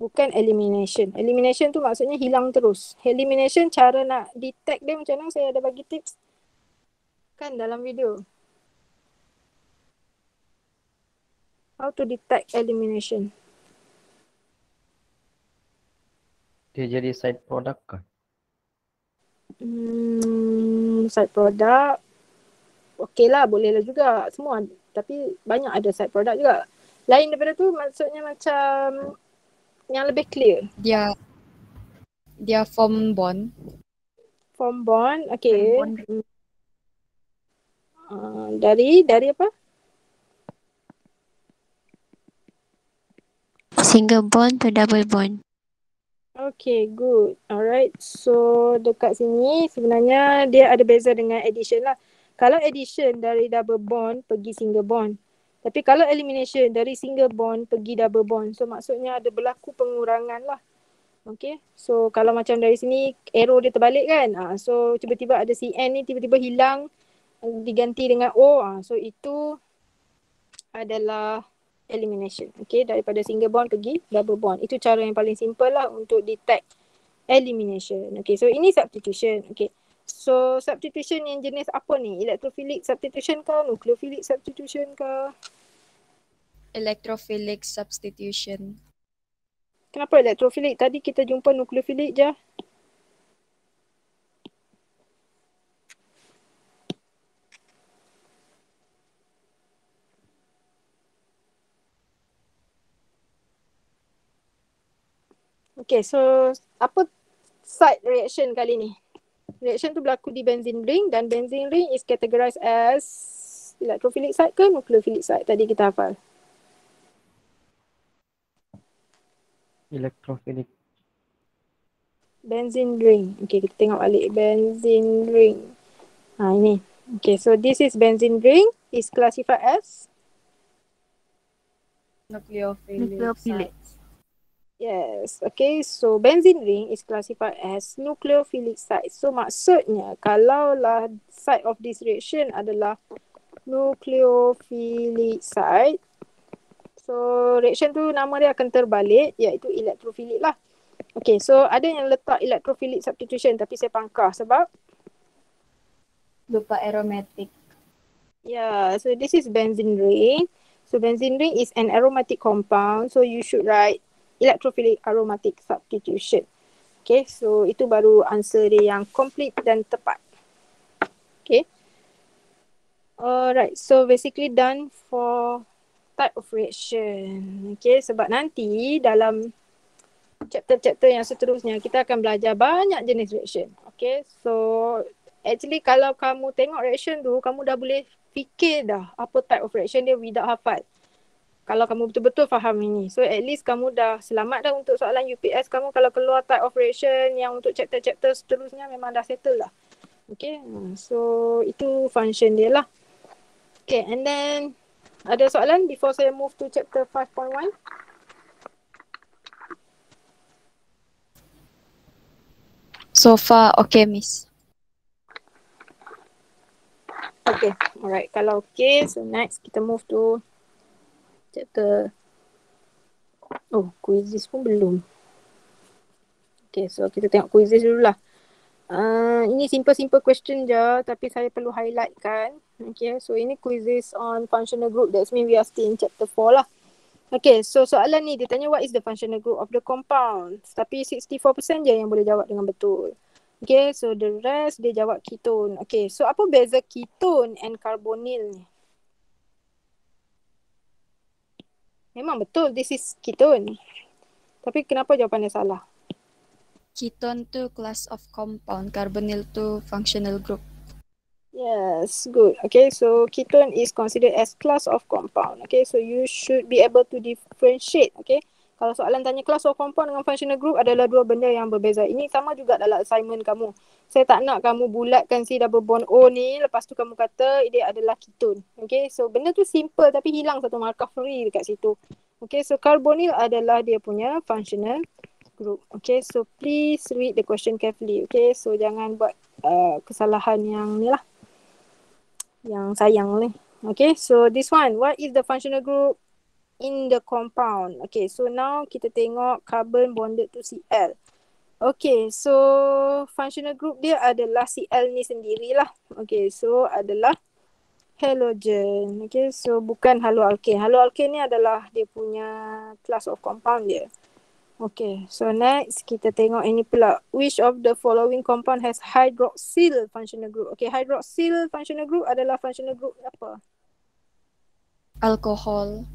Bukan elimination. Elimination tu maksudnya hilang terus. Elimination cara nak detect dia macam mana, saya ada bagi tips kan dalam video. How to detect elimination. Dia jadi side product kan? Side product. Okey lah, boleh lah juga semua. Tapi banyak ada side product juga. Lain daripada tu maksudnya macam yang lebih clear. Dia form bond. Form bond. Okay. Bond. Dari apa? Single bond to double bond. Okay, good. Alright. So dekat sini sebenarnya dia ada beza dengan addition lah. Kalau addition dari double bond pergi single bond. Tapi kalau elimination dari single bond pergi double bond. So maksudnya ada berlaku pengurangan lah. Okay. So kalau macam dari sini arrow dia terbalik kan. So tiba-tiba ada CN ni tiba-tiba hilang. Diganti dengan O. So itu adalah elimination. Okay. Daripada single bond pergi double bond. Itu cara yang paling simple lah untuk detect elimination. Okay. So ini substitution. Okay. So substitution yang jenis apa ni? Electrophilic substitution ke? Nucleophilic substitution ke? Electrophilic substitution. Kenapa electrophilic? Tadi kita jumpa nucleophilic je. Okay, so apa side reaction kali ni? Reaction tu berlaku di benzene ring dan benzene ring is categorized as electrophilic site ke nucleophilic site? Tadi kita hafal. Electrophilic. Benzene ring. Okay, kita tengok balik. Benzene ring. Ini. Okay, so this is benzene ring is classified as? Nucleophilic. Yes. Okay, so benzene ring is classified as nucleophilic site. So maksudnya kalaulah site of this reaction adalah nucleophilic site, so reaction tu nama dia akan terbalik iaitu electrophilic lah. Okay, so ada yang letak electrophilic substitution tapi saya pangkah sebab Lupa aromatic. yeah, so this is benzene ring. So benzene ring is an aromatic compound, so you should write electrophilic aromatic substitution. Okay, so itu baru answer dia yang complete dan tepat. Okay. Alright, so basically done for type of reaction. Okay, sebab nanti dalam chapter-chapter yang seterusnya kita akan belajar banyak jenis reaction. Okay, so actually kalau kamu tengok reaction tu, kamu dah boleh fikir dah apa type of reaction dia without hafal. Kalau kamu betul-betul faham ini. So at least kamu dah selamat dah untuk soalan UPS kamu. Kalau keluar type of reaction yang untuk chapter-chapter seterusnya memang dah settle lah. Okay, so itu function dia lah. Okay, and then ada soalan before saya move to chapter 5.1? So far, okay, Miss. Okay, alright. Kalau okay, so next kita move to chapter. Oh, quizzes pun belum. Okay, so kita tengok quizzes dulu lah. Ini simple question je, tapi saya perlu highlight kan. Okay, so ini quizzes on functional group. That's mean we are still in chapter 4 lah. Okay, so soalan ni dia tanya what is the functional group of the compound. Tapi 64% je yang boleh jawab dengan betul. Okay, so the rest dia jawab ketone. Okay, so apa beza ketone and carbonyl ni? Memang betul, this is ketone. Tapi kenapa jawapannya salah? Ketone tu class of compound, carbonyl tu functional group. Yes, good. Okay, so ketone is considered as class of compound. Okay, so you should be able to differentiate. Okay, kalau soalan tanya class of compound dengan functional group adalah dua benda yang berbeza. Ini sama juga dalam assignment kamu. Saya tak nak kamu bulatkan si double bond O ni, lepas tu kamu kata dia adalah ketone. Okay, so benda tu simple tapi hilang satu markah free dekat situ. Okay, so carbonyl adalah dia punya functional group. Okay, so please read the question carefully. Okay, so jangan buat kesalahan yang ni lah. Yang sayang ni. Okay, so this one, what is the functional group in the compound? Okay, so now kita tengok carbon bonded to Cl. Okay, so functional group dia adalah Cl ni sendirilah. Okay, so adalah halogen. Okay, so bukan haloalkane. Haloalkane ni adalah dia punya class of compound dia. Okay, so next kita tengok ini pula. Which of the following compound has hydroxyl functional group? Okay, hydroxyl functional group adalah functional group apa? Alcohol.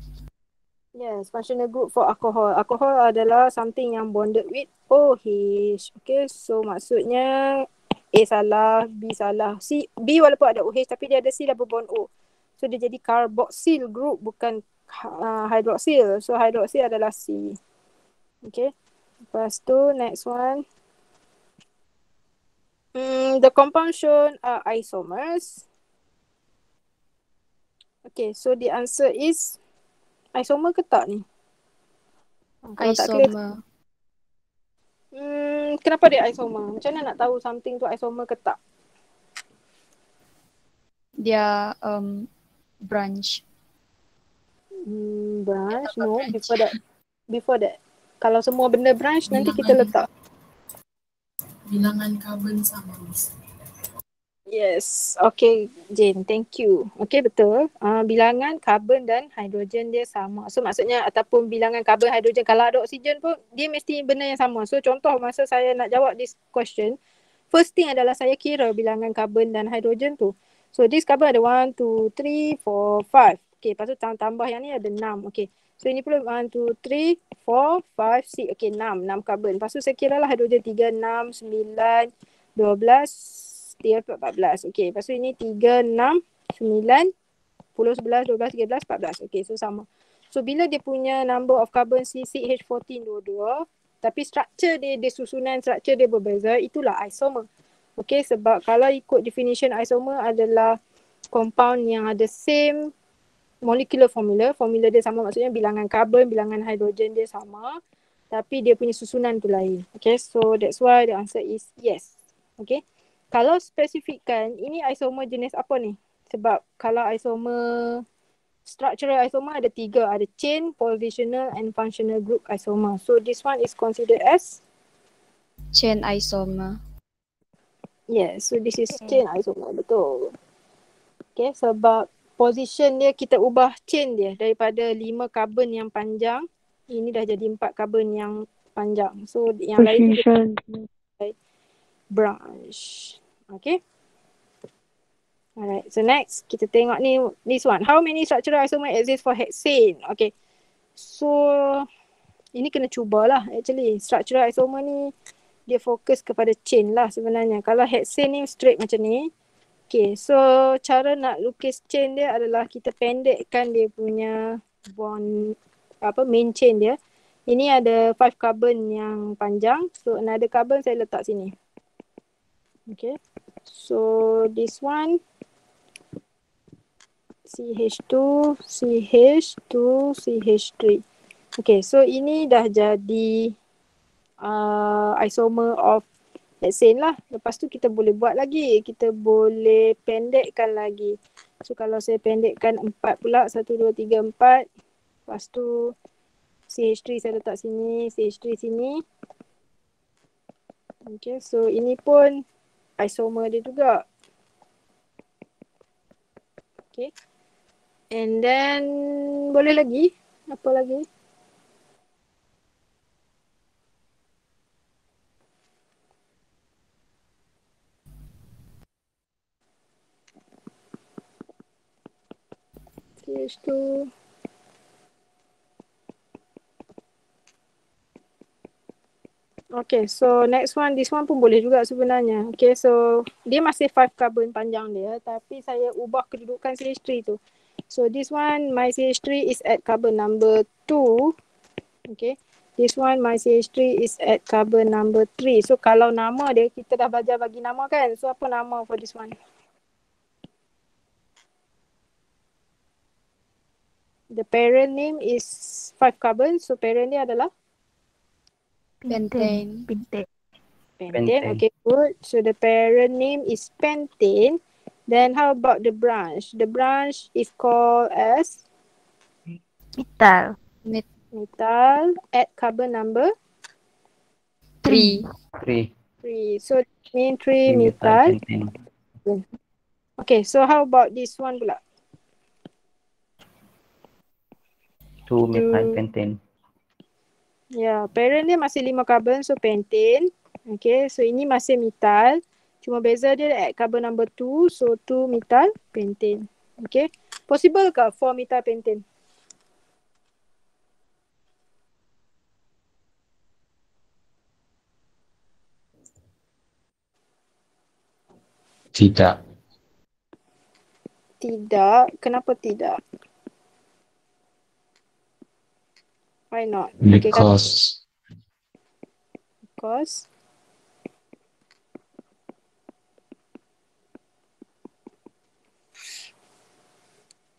Yes, functional group for alcohol. Alcohol adalah something yang bonded with OH. Okay, so maksudnya A salah, B salah. B walaupun ada OH tapi dia ada C double bond O. So dia jadi carboxyl group bukan hydroxyl. So hydroxyl adalah C. Okay. Lepas tu next one. The compound shown are isomers. Okay, so the answer is isomer ke tak ni? Kalau tak clear. Isomer. Kenapa dia isomer? Macam mana nak tahu something tu isomer ke tak? Dia branch. Branch? No, before that. Kalau semua benda branch, nanti kita letak. Bilangan karbon sama, Miss. Yes. Okay, Jane. Thank you. Okay, betul. Bilangan karbon dan hidrogen dia sama. So, maksudnya ataupun bilangan karbon, hidrogen, kalau ada oksigen pun, dia mesti benda yang sama. So, contoh masa saya nak jawab this question, first thing adalah saya kira bilangan karbon dan hidrogen tu. So, this carbon ada 1, 2, 3, 4, 5. Okay, lepas tu tambah yang ni ada 6. Okay. So, ini pula 1, 2, 3, 4, 5, 6. Okay, 6 karbon. Lepas tu saya kira lah hidrogen 3, 6, 9, 12, 14. Okay, lepas tu ini 3, 6, 9, 10, 11, 12, 13, 14. Okay, so sama. So, bila dia punya number of carbon C6H14 dua-dua, tapi structure dia susunan structure dia berbeza, itulah isomer. Okay, sebab kalau ikut definition isomer adalah compound yang ada same molecular formula. Formula dia sama, maksudnya bilangan karbon, bilangan hidrogen dia sama, tapi dia punya susunan tu lain. Okay, so that's why the answer is yes. Okay. Kalau spesifikkan, ini isomer jenis apa ni? Sebab kalau isomer, structural isomer ada 3. Ada chain, positional and functional group isomer. So this one is considered as? Chain isomer. Yes, so this is chain isomer. Betul. Okay, sebab position dia kita ubah chain dia daripada 5 karbon yang panjang. Ini dah jadi 4 karbon yang panjang. So yang lain tu branch. Okay. Alright, so next kita tengok ni, this one. How many structural isomer exist for hexane? Okay. So ini kena cubalah actually. Structural isomer ni dia fokus kepada chain lah sebenarnya. Kalau hexane ni straight macam ni. Okay, so cara nak lukis chain dia adalah kita pendekkan dia punya bond, main chain dia. Ini ada 5 carbon yang panjang. So another carbon saya letak sini. Okay. So this one CH2, CH2, CH3. Okay, so ini dah jadi isomer of hexane lah. Lepas tu kita boleh buat lagi. Kita boleh pendekkan lagi. So kalau saya pendekkan 4 pula. 1, 2, 3, 4. Lepas tu CH3 saya letak sini. CH3 sini. Okay, so ini pun isomer dia juga. Okay. And then boleh lagi. Apa lagi? CH2. Okay, so next one, this one pun boleh juga sebenarnya. Okay, so dia masih 5 carbon panjang dia, tapi saya ubah kedudukan CH3 tu. So this one, my CH3 is at carbon number 2. Okay, this one, my CH3 is at carbon number 3. So kalau nama dia, kita dah belajar bagi nama kan? So apa nama for this one? The parent name is 5 carbon, so parent dia adalah? Pentane. Pentane. Okay, good. So the parent name is pentane. Then how about the branch? The branch is called as Methyl. methyl at carbon number 3. 3. 3. So mean 3 methyl. Okay, so how about this one pula? 2 methyl pentane. Yeah, parent dia masih 5 carbon, so pentane. Okay, so ini masih methyl. Cuma beza dia at carbon number 2, so 2 methyl pentane. Okay, possible ke 4 methyl pentane? Tidak. Tidak. Kenapa tidak? Why not? Because Because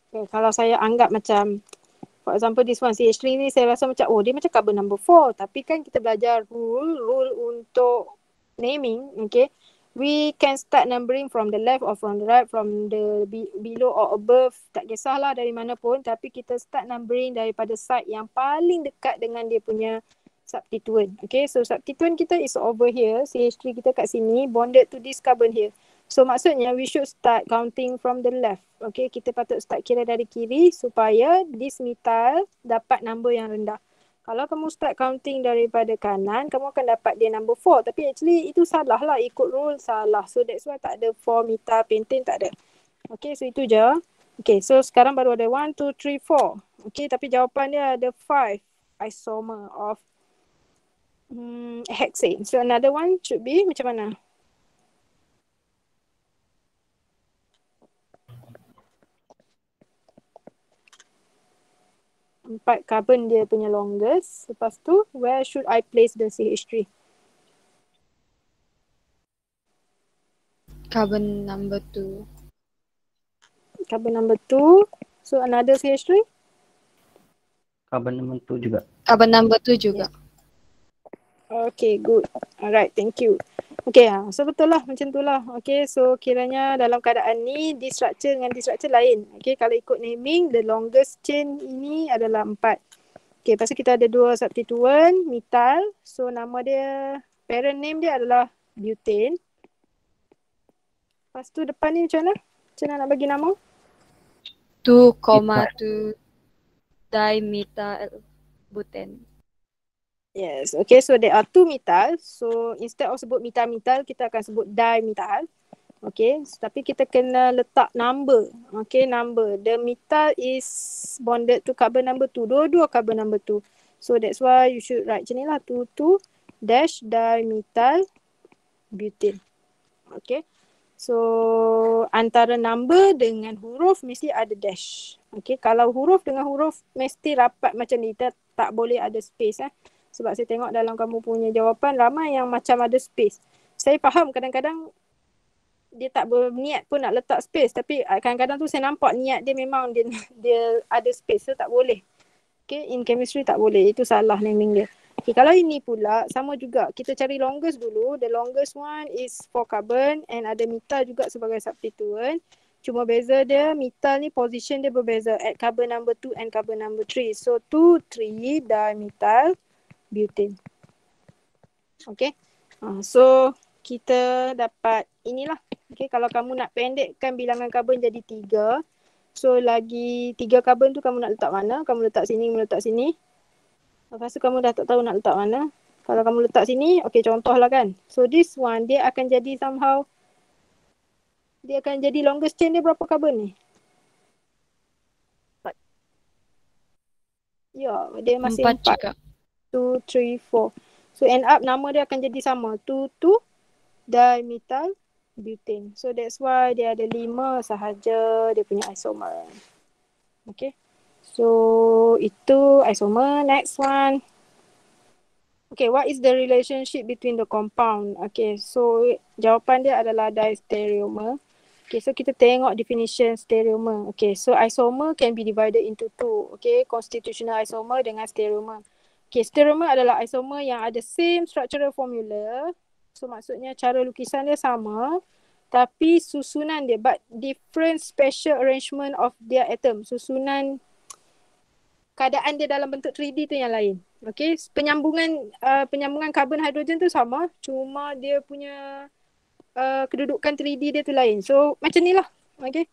okay, kalau saya anggap macam for example this one CH3 ni saya rasa macam dia macam carbon number 4, tapi kan kita belajar rule untuk naming. Okay, we can start numbering from the left or from the right, from the below or above, tak kisahlah dari mana pun, tapi kita start numbering daripada side yang paling dekat dengan dia punya substituent. Okay, so substituent kita is over here, CH3 kita kat sini, bonded to this carbon here. So maksudnya we should start counting from the left. Okay, kita patut start kira dari kiri supaya this methyl dapat number yang rendah. Kalau kamu start counting daripada kanan, kamu akan dapat dia number 4. Tapi actually itu salah lah, ikut rule salah. So that's why tak ada 4 methyl pentane, tak ada. Okay, so itu je. Okay, so sekarang baru ada 1, 2, 3, 4. Okay, tapi jawapan dia ada 5 isomer of hexane. So another one should be macam mana? Empat carbon dia punya longest. Lepas tu, where should I place the CH3? Carbon number 2. Carbon number 2. So another CH3? Carbon number 2 juga. Carbon number 2 juga. Okay, good. Alright, thank you. Okay, so betul lah macam tu lah. Okay, so kiranya dalam keadaan ni, this structure dengan this structure lain. Okay, kalau ikut naming, the longest chain ini adalah 4. Okay, lepas tu kita ada 2 substituent, methyl. So nama dia, parent name dia adalah butane. Lepas tu depan ni macam mana? Macam mana nak bagi nama? 2,2 dimethyl butane. Yes, okay, so there are 2 methyl. So instead of sebut methyl, kita akan sebut dimethyl. Okay, tapi kita kena letak number. Okay, number. The methyl is bonded to carbon number 2. Dua-dua carbon number 2. So that's why you should write macam ni lah. 2,2 dash dimethyl butane. Okay, so antara number dengan huruf mesti ada dash. Okay, kalau huruf dengan huruf mesti rapat macam ni. Kita tak boleh ada space. Sebab saya tengok dalam kamu punya jawapan ramai yang macam ada space. Saya faham kadang-kadang dia tak berniat pun nak letak space, tapi kadang-kadang tu saya nampak niat dia memang dia ada space, so tak boleh. Okay, in chemistry tak boleh, itu salah naming dia. Okay, kalau ini pula sama juga, kita cari longest dulu. The longest one is for carbon and ada methyl juga sebagai substituent. Cuma beza dia, methyl ni position dia berbeza at carbon number 2 and carbon number 3. So 2, 3 dimethyl butane. Okay, so kita dapat inilah. Okay, kalau kamu nak pendekkan bilangan karbon jadi 3, so lagi 3 karbon tu kamu nak letak mana? Kamu letak sini, kamu letak sini. Lepas tu kamu dah tak tahu nak letak mana. Kalau kamu letak sini, okay, contohlah kan. So this one, dia akan jadi somehow, dia akan jadi longest chain dia berapa karbon ni? Ya, dia masih 4. juga. 2, 3, 4. So end up nama dia akan jadi sama. 2, 2 dimethyl butane. So that's why dia ada 5 sahaja dia punya isomer. Okay. So itu isomer. Next one. Okay, what is the relationship between the compound? Okay, so jawapan dia adalah diastereomer. Okay, so kita tengok definition stereomer. Okay, so isomer can be divided into 2. Okay, constitutional isomer dengan stereomer. Okay, stereomer adalah isomer yang ada same structural formula. So maksudnya cara lukisan dia sama, tapi susunan dia, but different special arrangement of their atom. Susunan keadaan dia dalam bentuk 3D tu yang lain. Okay, penyambungan karbon hidrogen tu sama, cuma dia punya kedudukan 3D dia tu lain. So macam ni lah. Okay,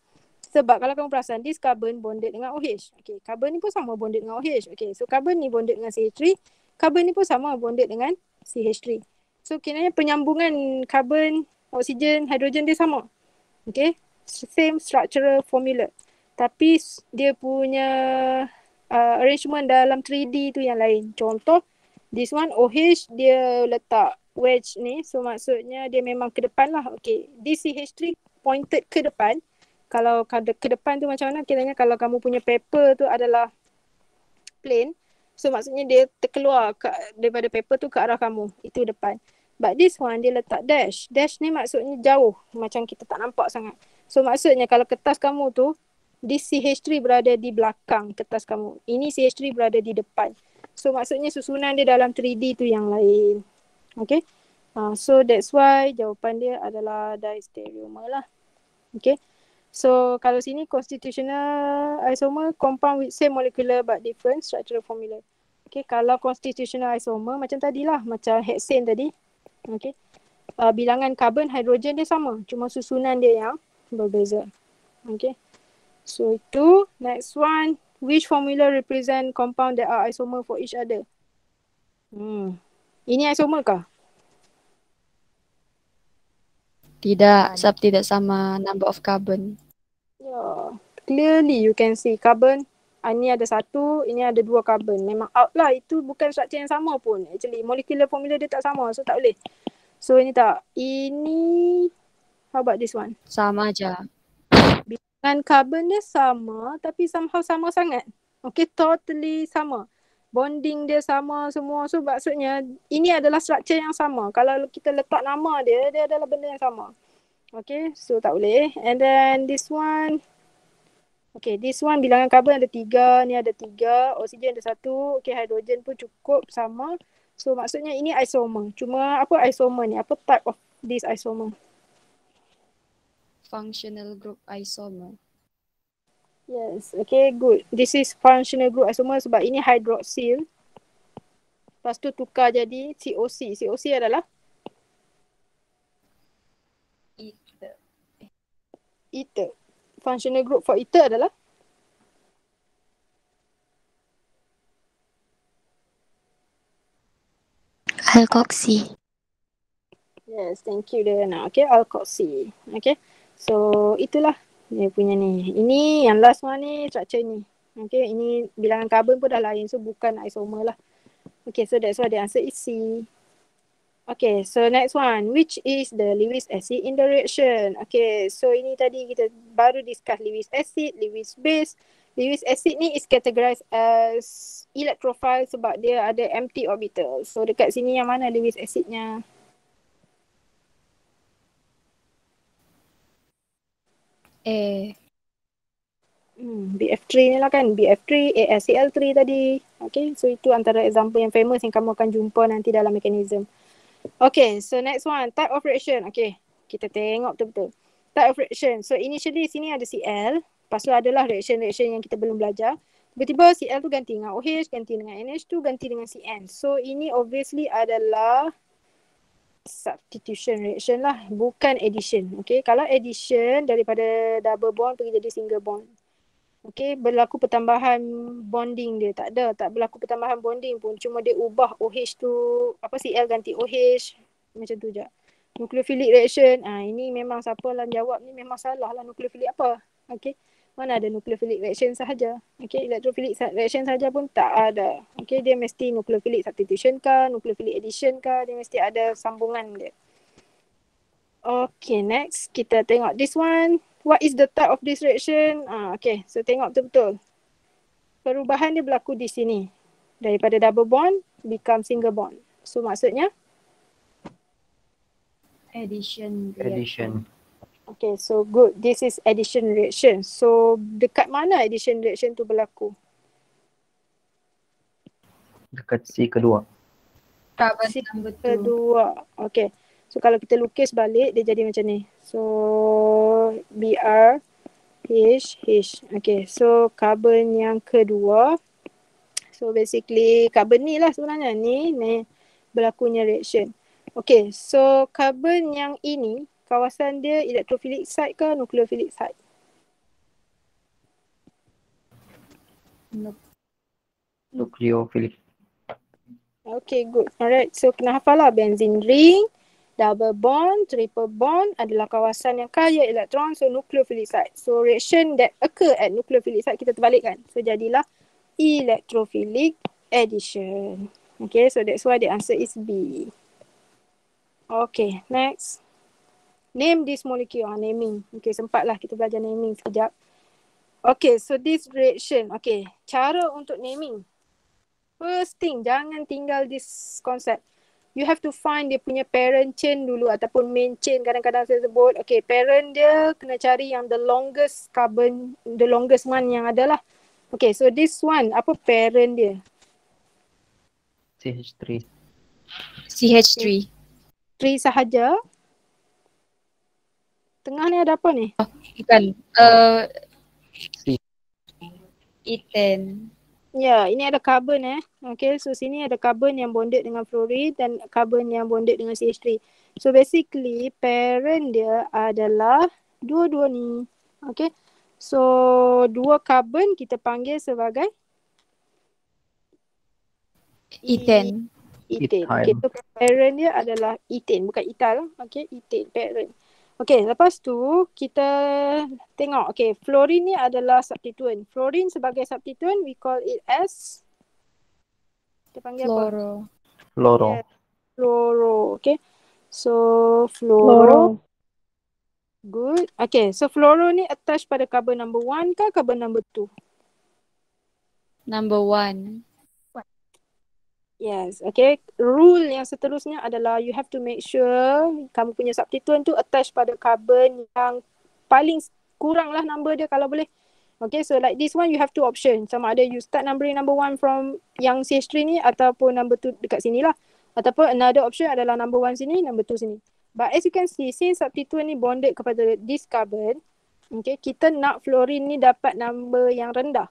sebab kalau kamu perasan, this carbon bonded dengan OH. Okay, carbon ni pun sama bonded dengan OH. Okay, so carbon ni bonded dengan CH3, carbon ni pun sama bonded dengan CH3. So kiranya penyambungan karbon, oksigen, hidrogen dia sama. Okay, same structural formula. Tapi dia punya arrangement dalam 3D tu yang lain. Contoh, this one OH dia letak wedge ni. So maksudnya dia memang ke depan lah. Okay, this CH3 pointed ke depan. Kalau ke depan tu macam mana? Kiranya kalau kamu punya paper tu adalah plane, so maksudnya dia terkeluar daripada paper tu ke arah kamu. Itu depan. But this one dia letak dash. Dash ni maksudnya jauh. Macam kita tak nampak sangat. So maksudnya kalau kertas kamu tu, this CH3 berada di belakang kertas kamu. Ini CH3 berada di depan. So maksudnya susunan dia dalam 3D tu yang lain. Okay. So that's why jawapan dia adalah diastereomer lah. Okay. So kalau sini constitutional isomer compound with same molecular but different structural formula. Okay, kalau constitutional isomer macam tadilah, macam hexane tadi. Okay, bilangan karbon hidrogen dia sama, cuma susunan dia yang berbeza. Okay, so itu next one. Which formula represent compound that are isomer for each other? Ini isomer kah? Tidak, sebab tidak sama number of carbon. Yeah, clearly you can see carbon. Ini ada 1, ini ada 2 carbon. Memang out lah, itu bukan structure yang sama pun. Actually, molecular formula dia tak sama, so tak boleh. So ini tak. Ini, how about this one? Sama aja. Bilangan carbon dia sama, tapi somehow sama sangat. Okay, totally sama. Bonding dia sama semua. So maksudnya ini adalah structure yang sama. Kalau kita letak nama dia, dia adalah benda yang sama. Okay, so tak boleh. And then this one. Okay, this one bilangan karbon ada 3. Ni ada 3. Oksigen ada 1. Okay, hidrogen pun cukup sama. So maksudnya ini isomer. Cuma apa isomer ni? Apa type of this isomer? Functional group isomer. Yes, okay, good. This is functional group isomer sebab ini hydroxyl. Lepas tu tukar jadi COC. COC adalah? Ether. Functional group for ether adalah? Alkoxy. Yes, thank you Diana. Okay, alkoxy. Okay, so itulah dia punya ni. Ini yang last one ni, structure ni. Okay, ini bilangan karbon pun dah lain. So, bukan isomer lah. Okay, so that's why the answer is C. Okay, so next one. Which is the Lewis acid in the reaction? Okay, so ini tadi kita baru discuss Lewis acid, Lewis base. Lewis acid ni is categorized as electrophile sebab dia ada empty orbital. So, dekat sini yang mana Lewis acidnya? A. BF3 ni lah kan. BF3, ASCL3 tadi. Okay, so itu antara example yang famous yang kamu akan jumpa nanti dalam mekanism. Okay, so next one, type of reaction. Okay, kita tengok betul-betul. Type of reaction. So initially sini ada Cl, lepas tu adalah reaction-reaction yang kita belum belajar. Tiba-tiba Cl tu ganti dengan OH, ganti dengan NH2, ganti dengan Cn. So ini obviously adalah substitution reaction lah, bukan addition. Okay, kalau addition daripada double bond pergi jadi single bond. Okay, berlaku pertambahan bonding dia. Tak ada, tak berlaku pertambahan bonding pun. Cuma dia ubah OH tu, Cl ganti OH. Macam tu je. Nucleophilic reaction. Ini memang siapa lah jawab ni memang salah lah. Nucleophilic apa? Okay. Mana ada nucleophilic reaction sahaja. Okay, electrophilic reaction sahaja pun tak ada. Okay, dia mesti nucleophilic substitution kah, nucleophilic addition kah, dia mesti ada sambungan dia. Okay, next kita tengok this one. What is the type of this reaction? Okay, so tengok betul-betul. Perubahan dia berlaku di sini. Daripada double bond, become single bond. So maksudnya? Addition. Addition. Okay, so good. This is addition reaction. So dekat mana addition reaction tu berlaku? Dekat C kedua. Carbon number 2. Kedua. Okay. So kalau kita lukis balik, dia jadi macam ni. So Br, H, H. Okay, so carbon yang kedua. So basically carbon ni lah sebenarnya. Ni berlakunya reaction. Okay, so carbon yang ini, kawasan dia electrophilic site ke nucleophilic site? Nucleophilic. Okay, good. Alright, so kena hafal lah. Benzene ring, double bond, triple bond adalah kawasan yang kaya elektron, so nucleophilic site. So reaction that occur at nucleophilic site kita terbalikkan. So jadilah electrophilic addition. Okay, so that's why the answer is B. Okay, next. Name this molecule. Naming. Okay, sempatlah kita belajar naming sekejap. Okay, so this reaction. Okay, cara untuk naming. First thing, jangan tinggal this concept. You have to find dia punya parent chain dulu ataupun main chain kadang-kadang saya sebut. Okay, parent dia kena cari yang the longest carbon, the longest one yang ada lah. Okay, so this one, apa parent dia? CH3. CH3. 3 sahaja. Tengah ni ada apa ni? Bukan. C. Ethane. Ya, ini ada carbon Okay, so sini ada carbon yang bonded dengan fluorine dan carbon yang bonded dengan CH3. So basically parent dia adalah dua-dua ni. Okay, so dua carbon kita panggil sebagai Ethane. ethane. Ethyl. Okay, so parent dia adalah ethane, bukan ethyl. Okay, ethane parent. Okay, lepas tu kita tengok. Okay, fluorine ni adalah substituent. Fluorine sebagai substituent, we call it as, kita panggil apa? Fluoro. Yeah, fluoro. Okay, so fluoro. Good. Okay, so fluoro ni attach pada carbon number 1 ke carbon number 2? Number 1. Yes, okay. Rule yang seterusnya adalah you have to make sure kamu punya substituent tu attach pada carbon yang paling kurang lah number dia kalau boleh. Okay, so like this one you have two options. Sama ada you start numbering number 1 from yang CH3 ni ataupun number 2 dekat sini lah. Ataupun another option adalah number 1 sini, number 2 sini. But as you can see, since substituent ni bonded kepada this carbon, okay, kita nak fluorine ni dapat number yang rendah.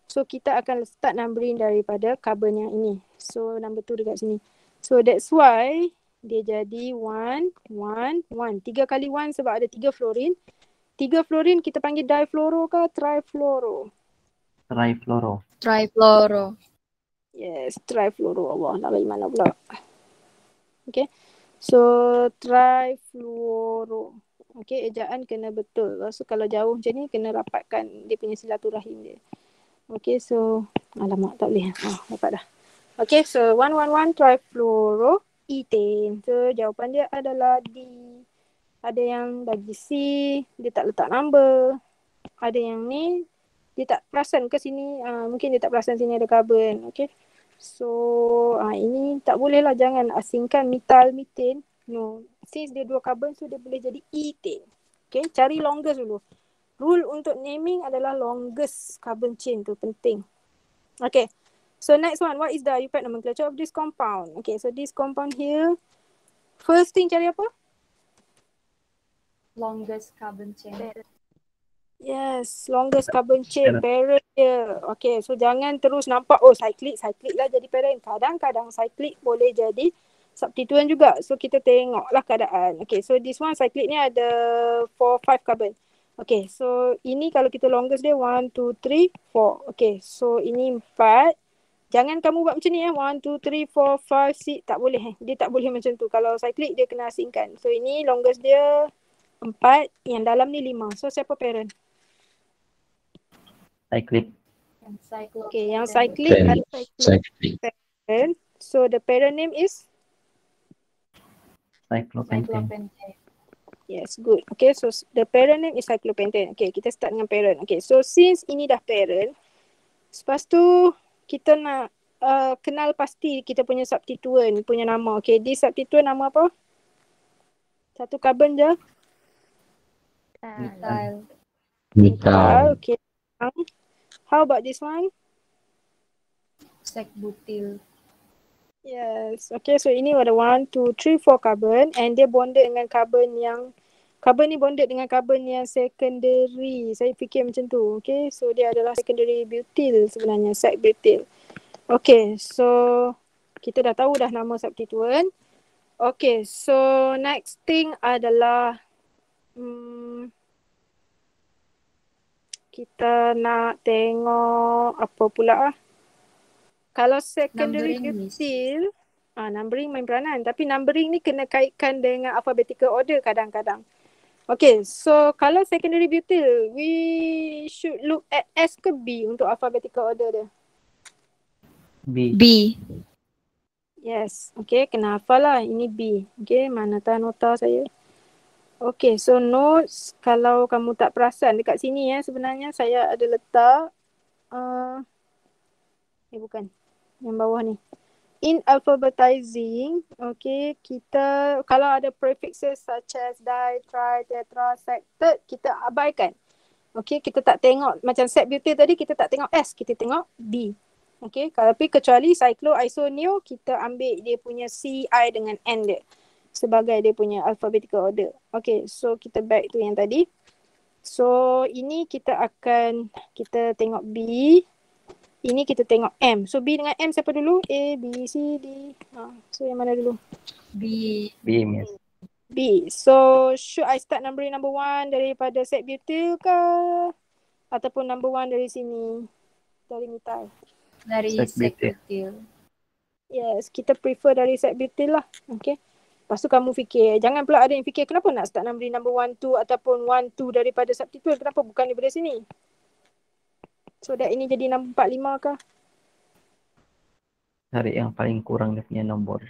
So kita akan start numbering daripada carbon yang ini. So number 2 dekat sini. So that's why dia jadi 1, 1, 1. 3 kali 1 sebab ada 3 fluorine. 3 fluorine kita panggil difluoro ke trifluoro? Trifluoro. Trifluoro. Yes, trifluoro. Allah, nak bagi mana pula. Okay. So trifluoro. Okay, ejaan kena betul. So kalau jauh macam ni kena rapatkan dia punya silaturahim dia. Okay, so alamak tak boleh. Dapat dah. Okay, so 111 trifluoroethane. So jawapan dia adalah D. Ada yang bagi C, dia tak letak number. Ada yang ni, dia tak perasan ke sini. Mungkin dia tak perasan sini ada carbon. Okay. So ini tak boleh lah, jangan asingkan methyl methane. No. Since dia 2 carbon, so dia boleh jadi ethane. Okay, cari longest dulu. rule untuk naming adalah longest carbon chain tu penting. Okay. So next one, what is the IUPAC nomenclature of this compound? Okay, so this compound here, first thing cari apa? Longest carbon chain. Yes, longest carbon chain, parent dia. Okay, so jangan terus nampak, oh cyclic lah jadi parent. Kadang-kadang cyclic boleh jadi substituent juga. So kita tengoklah keadaan. Okay, so this one cyclic ni ada 4-5 carbon. Okay, so ini kalau kita longest dia 1, 2, 3, 4. Okay, so ini 4. Jangan kamu buat macam ni 1, 2, 3, 4, 5, 6. Tak boleh. Dia tak boleh macam tu. Kalau cyclic dia kena asingkan. So ini longest dia 4. Yang dalam ni 5. So siapa parent? Cyclic. Okay, yang cyclic ada cyclic parent. So the parent name is? Cyclopentane. Yes, good. Okay, so the parent name is cyclopentane. Okay, kita start dengan parent. Okay, so since ini dah parent, lepas tu kita nak kenal pasti kita punya substituent punya nama. Okay, this substituent nama apa? Satu carbon je. Methyl. Okay. How about this one? Sec-butyl. Yes. Okay, so ini ada 1, 2, 3, 4 carbon and dia bonded dengan carbon ni bonded dengan carbon yang secondary. Saya fikir macam tu. Okay, so dia adalah secondary butyl sebenarnya, sec-butyl. Okay, so kita dah tahu dah nama substituent. Okay, so next thing adalah kita nak tengok apa pula Kalau secondary butyl, numbering main peranan. Tapi numbering ni kena kaitkan dengan alphabetical order kadang-kadang. Okay, so kalau secondary butyl, we should look at S ke B untuk alphabetical order dia? B. Yes, okay, kena hafal lah. Ini B. Okay, mana tahu nota saya. Okay, so notes, kalau kamu tak perasan dekat sini sebenarnya saya ada letak bukan, yang bawah ni. In alphabetizing, okay, kita kalau ada prefixes such as di, tri, tetra, sec, third, kita abaikan. Okay, kita tak tengok, macam sec-butyl tadi kita tak tengok S, kita tengok B. Okay, tapi kecuali cycloisoneo, kita ambil dia punya C, I dengan N dia sebagai dia punya alphabetical order. Okay, so kita back to yang tadi. So ini kita tengok B. Ini kita tengok M. So B dengan M siapa dulu? A, B, C, D. So yang mana dulu? B. Miss. B. So should I start numbering number 1 daripada sec-butyl ke? Ataupun number 1 dari sini? Dari methyl? Dari sec-butyl. Yes, kita prefer dari sec-butyl lah. Okay. Lepas tu kamu fikir, jangan pula ada yang fikir kenapa nak start numbering number 1, 2 ataupun 1, 2 daripada substituent. Kenapa bukan daripada sini? So that ini jadi nombor 4, 5 kah? Cari yang paling kurang dia punya nombor.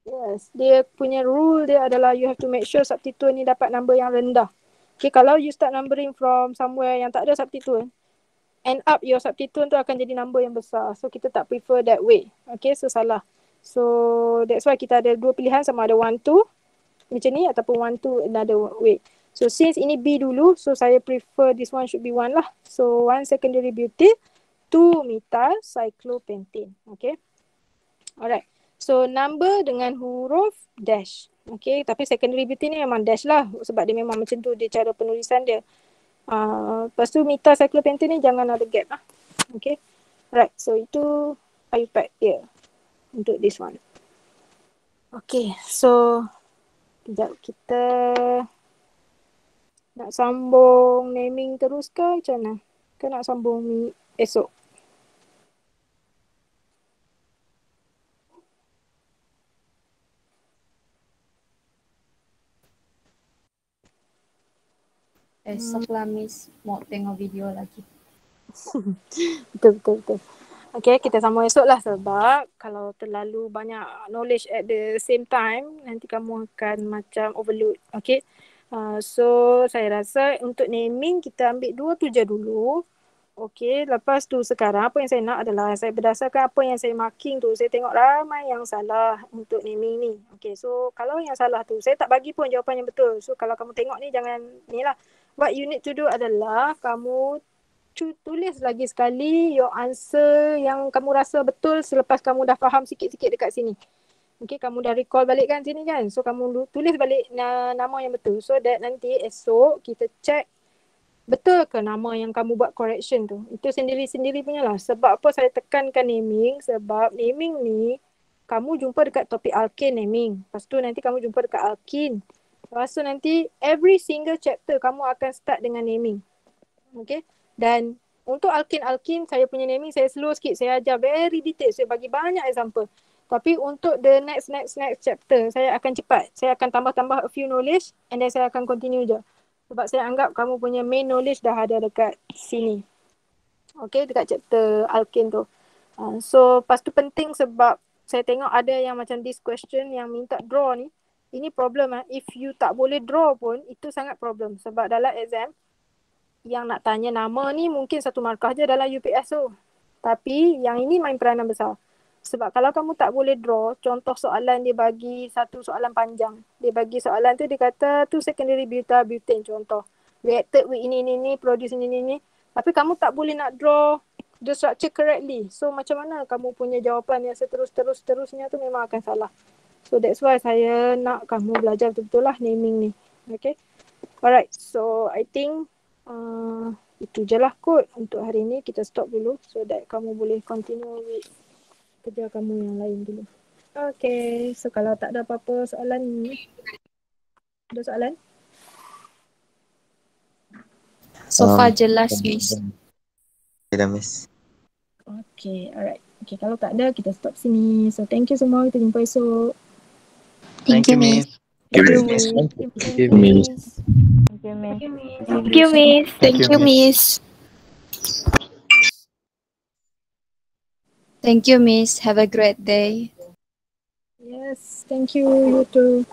Yes, dia punya rule dia adalah you have to make sure substituent ni dapat number yang rendah. Okay, kalau you start numbering from somewhere yang tak ada substituent, end up your substituent tu akan jadi number yang besar. So kita tak prefer that way. Okay, so salah. So that's why kita ada dua pilihan, sama ada 1, 2 macam ni ataupun 1, 2 another way. So since ini B dulu, so saya prefer this one should be 1 lah. So 1 secondary butyl, 2 methyl cyclopentane. Okay. Alright. So number dengan huruf dash. Okay, tapi secondary butyl ni memang dash lah sebab dia memang macam tu dia cara penulisan dia. Lepas tu methyl cyclopentane ni jangan ada gap lah. Okay. Alright, so itu IUPAC dia untuk this one. Okay, so sekejap kita nak sambung naming terus ke macam mana? Ke nak sambung esok? Esok lah Miss, mau tengok video lagi. Betul. Okay, kita sambung esok lah sebab kalau terlalu banyak knowledge at the same time, nanti kamu akan macam overload. Okay, so saya rasa untuk naming kita ambil 2 tu je dulu. Okay, lepas tu sekarang apa yang saya nak adalah saya berdasarkan apa yang saya marking tu, saya tengok ramai yang salah untuk naming ni. Okay, so kalau yang salah tu, saya tak bagi pun jawapan yang betul. So kalau kamu tengok ni jangan ni lah. what you need to do adalah kamu tulis lagi sekali your answer yang kamu rasa betul selepas kamu dah faham sikit-sikit dekat sini. Okay, kamu dah recall balik kan sini kan. So kamu tulis balik nama yang betul. So that nanti esok kita check betul ke nama yang kamu buat correction tu. Itu sendiri-sendiri punya lah. Sebab apa saya tekankan naming? Sebab naming ni kamu jumpa dekat topik alkane naming. Lepas tu nanti kamu jumpa dekat alkene. Lepas tu nanti every single chapter kamu akan start dengan naming. Okay. Dan untuk alkene saya punya naming saya slow sikit. Saya ajar very detail. Saya bagi banyak example. Tapi untuk the next chapter saya akan cepat. Saya akan tambah a few knowledge and then saya akan continue je. Sebab saya anggap kamu punya main knowledge dah ada dekat sini. Okay, dekat chapter alkane tu. So, lepas tu penting sebab saya tengok ada yang macam this question yang minta draw ni. Ini problem lah. If you tak boleh draw pun, itu sangat problem. Sebab dalam exam, yang nak tanya nama ni mungkin 1 markah je dalam UPS tu. Tapi yang ini main peranan besar. Sebab kalau kamu tak boleh draw, contoh soalan dia bagi satu soalan panjang. Dia bagi soalan tu dia kata tu secondary butane contoh. Reacted with ini, produce ini. Tapi kamu tak boleh nak draw the structure correctly. So macam mana kamu punya jawapan yang seterusnya tu memang akan salah. So that's why saya nak kamu belajar betul-betul lah naming ni. Okay. Alright. So I think itu je lah kot untuk hari ni. Kita stop dulu so that kamu boleh continue with kerja kamu yang lain dulu. Okay, so kalau tak ada apa-apa soalan ni. Ada soalan? So far jelas, Miss. Tidak, Miss. Okay, alright. Okay, kalau tak ada kita stop sini. So thank you semua. Kita jumpa esok. Thank you, Miss. Thank you, Miss. Thank you, Miss. Thank you, Miss. Thank you, Miss. Thank you, Miss. Thank you, Miss. Have a great day. Yes, thank you. You too.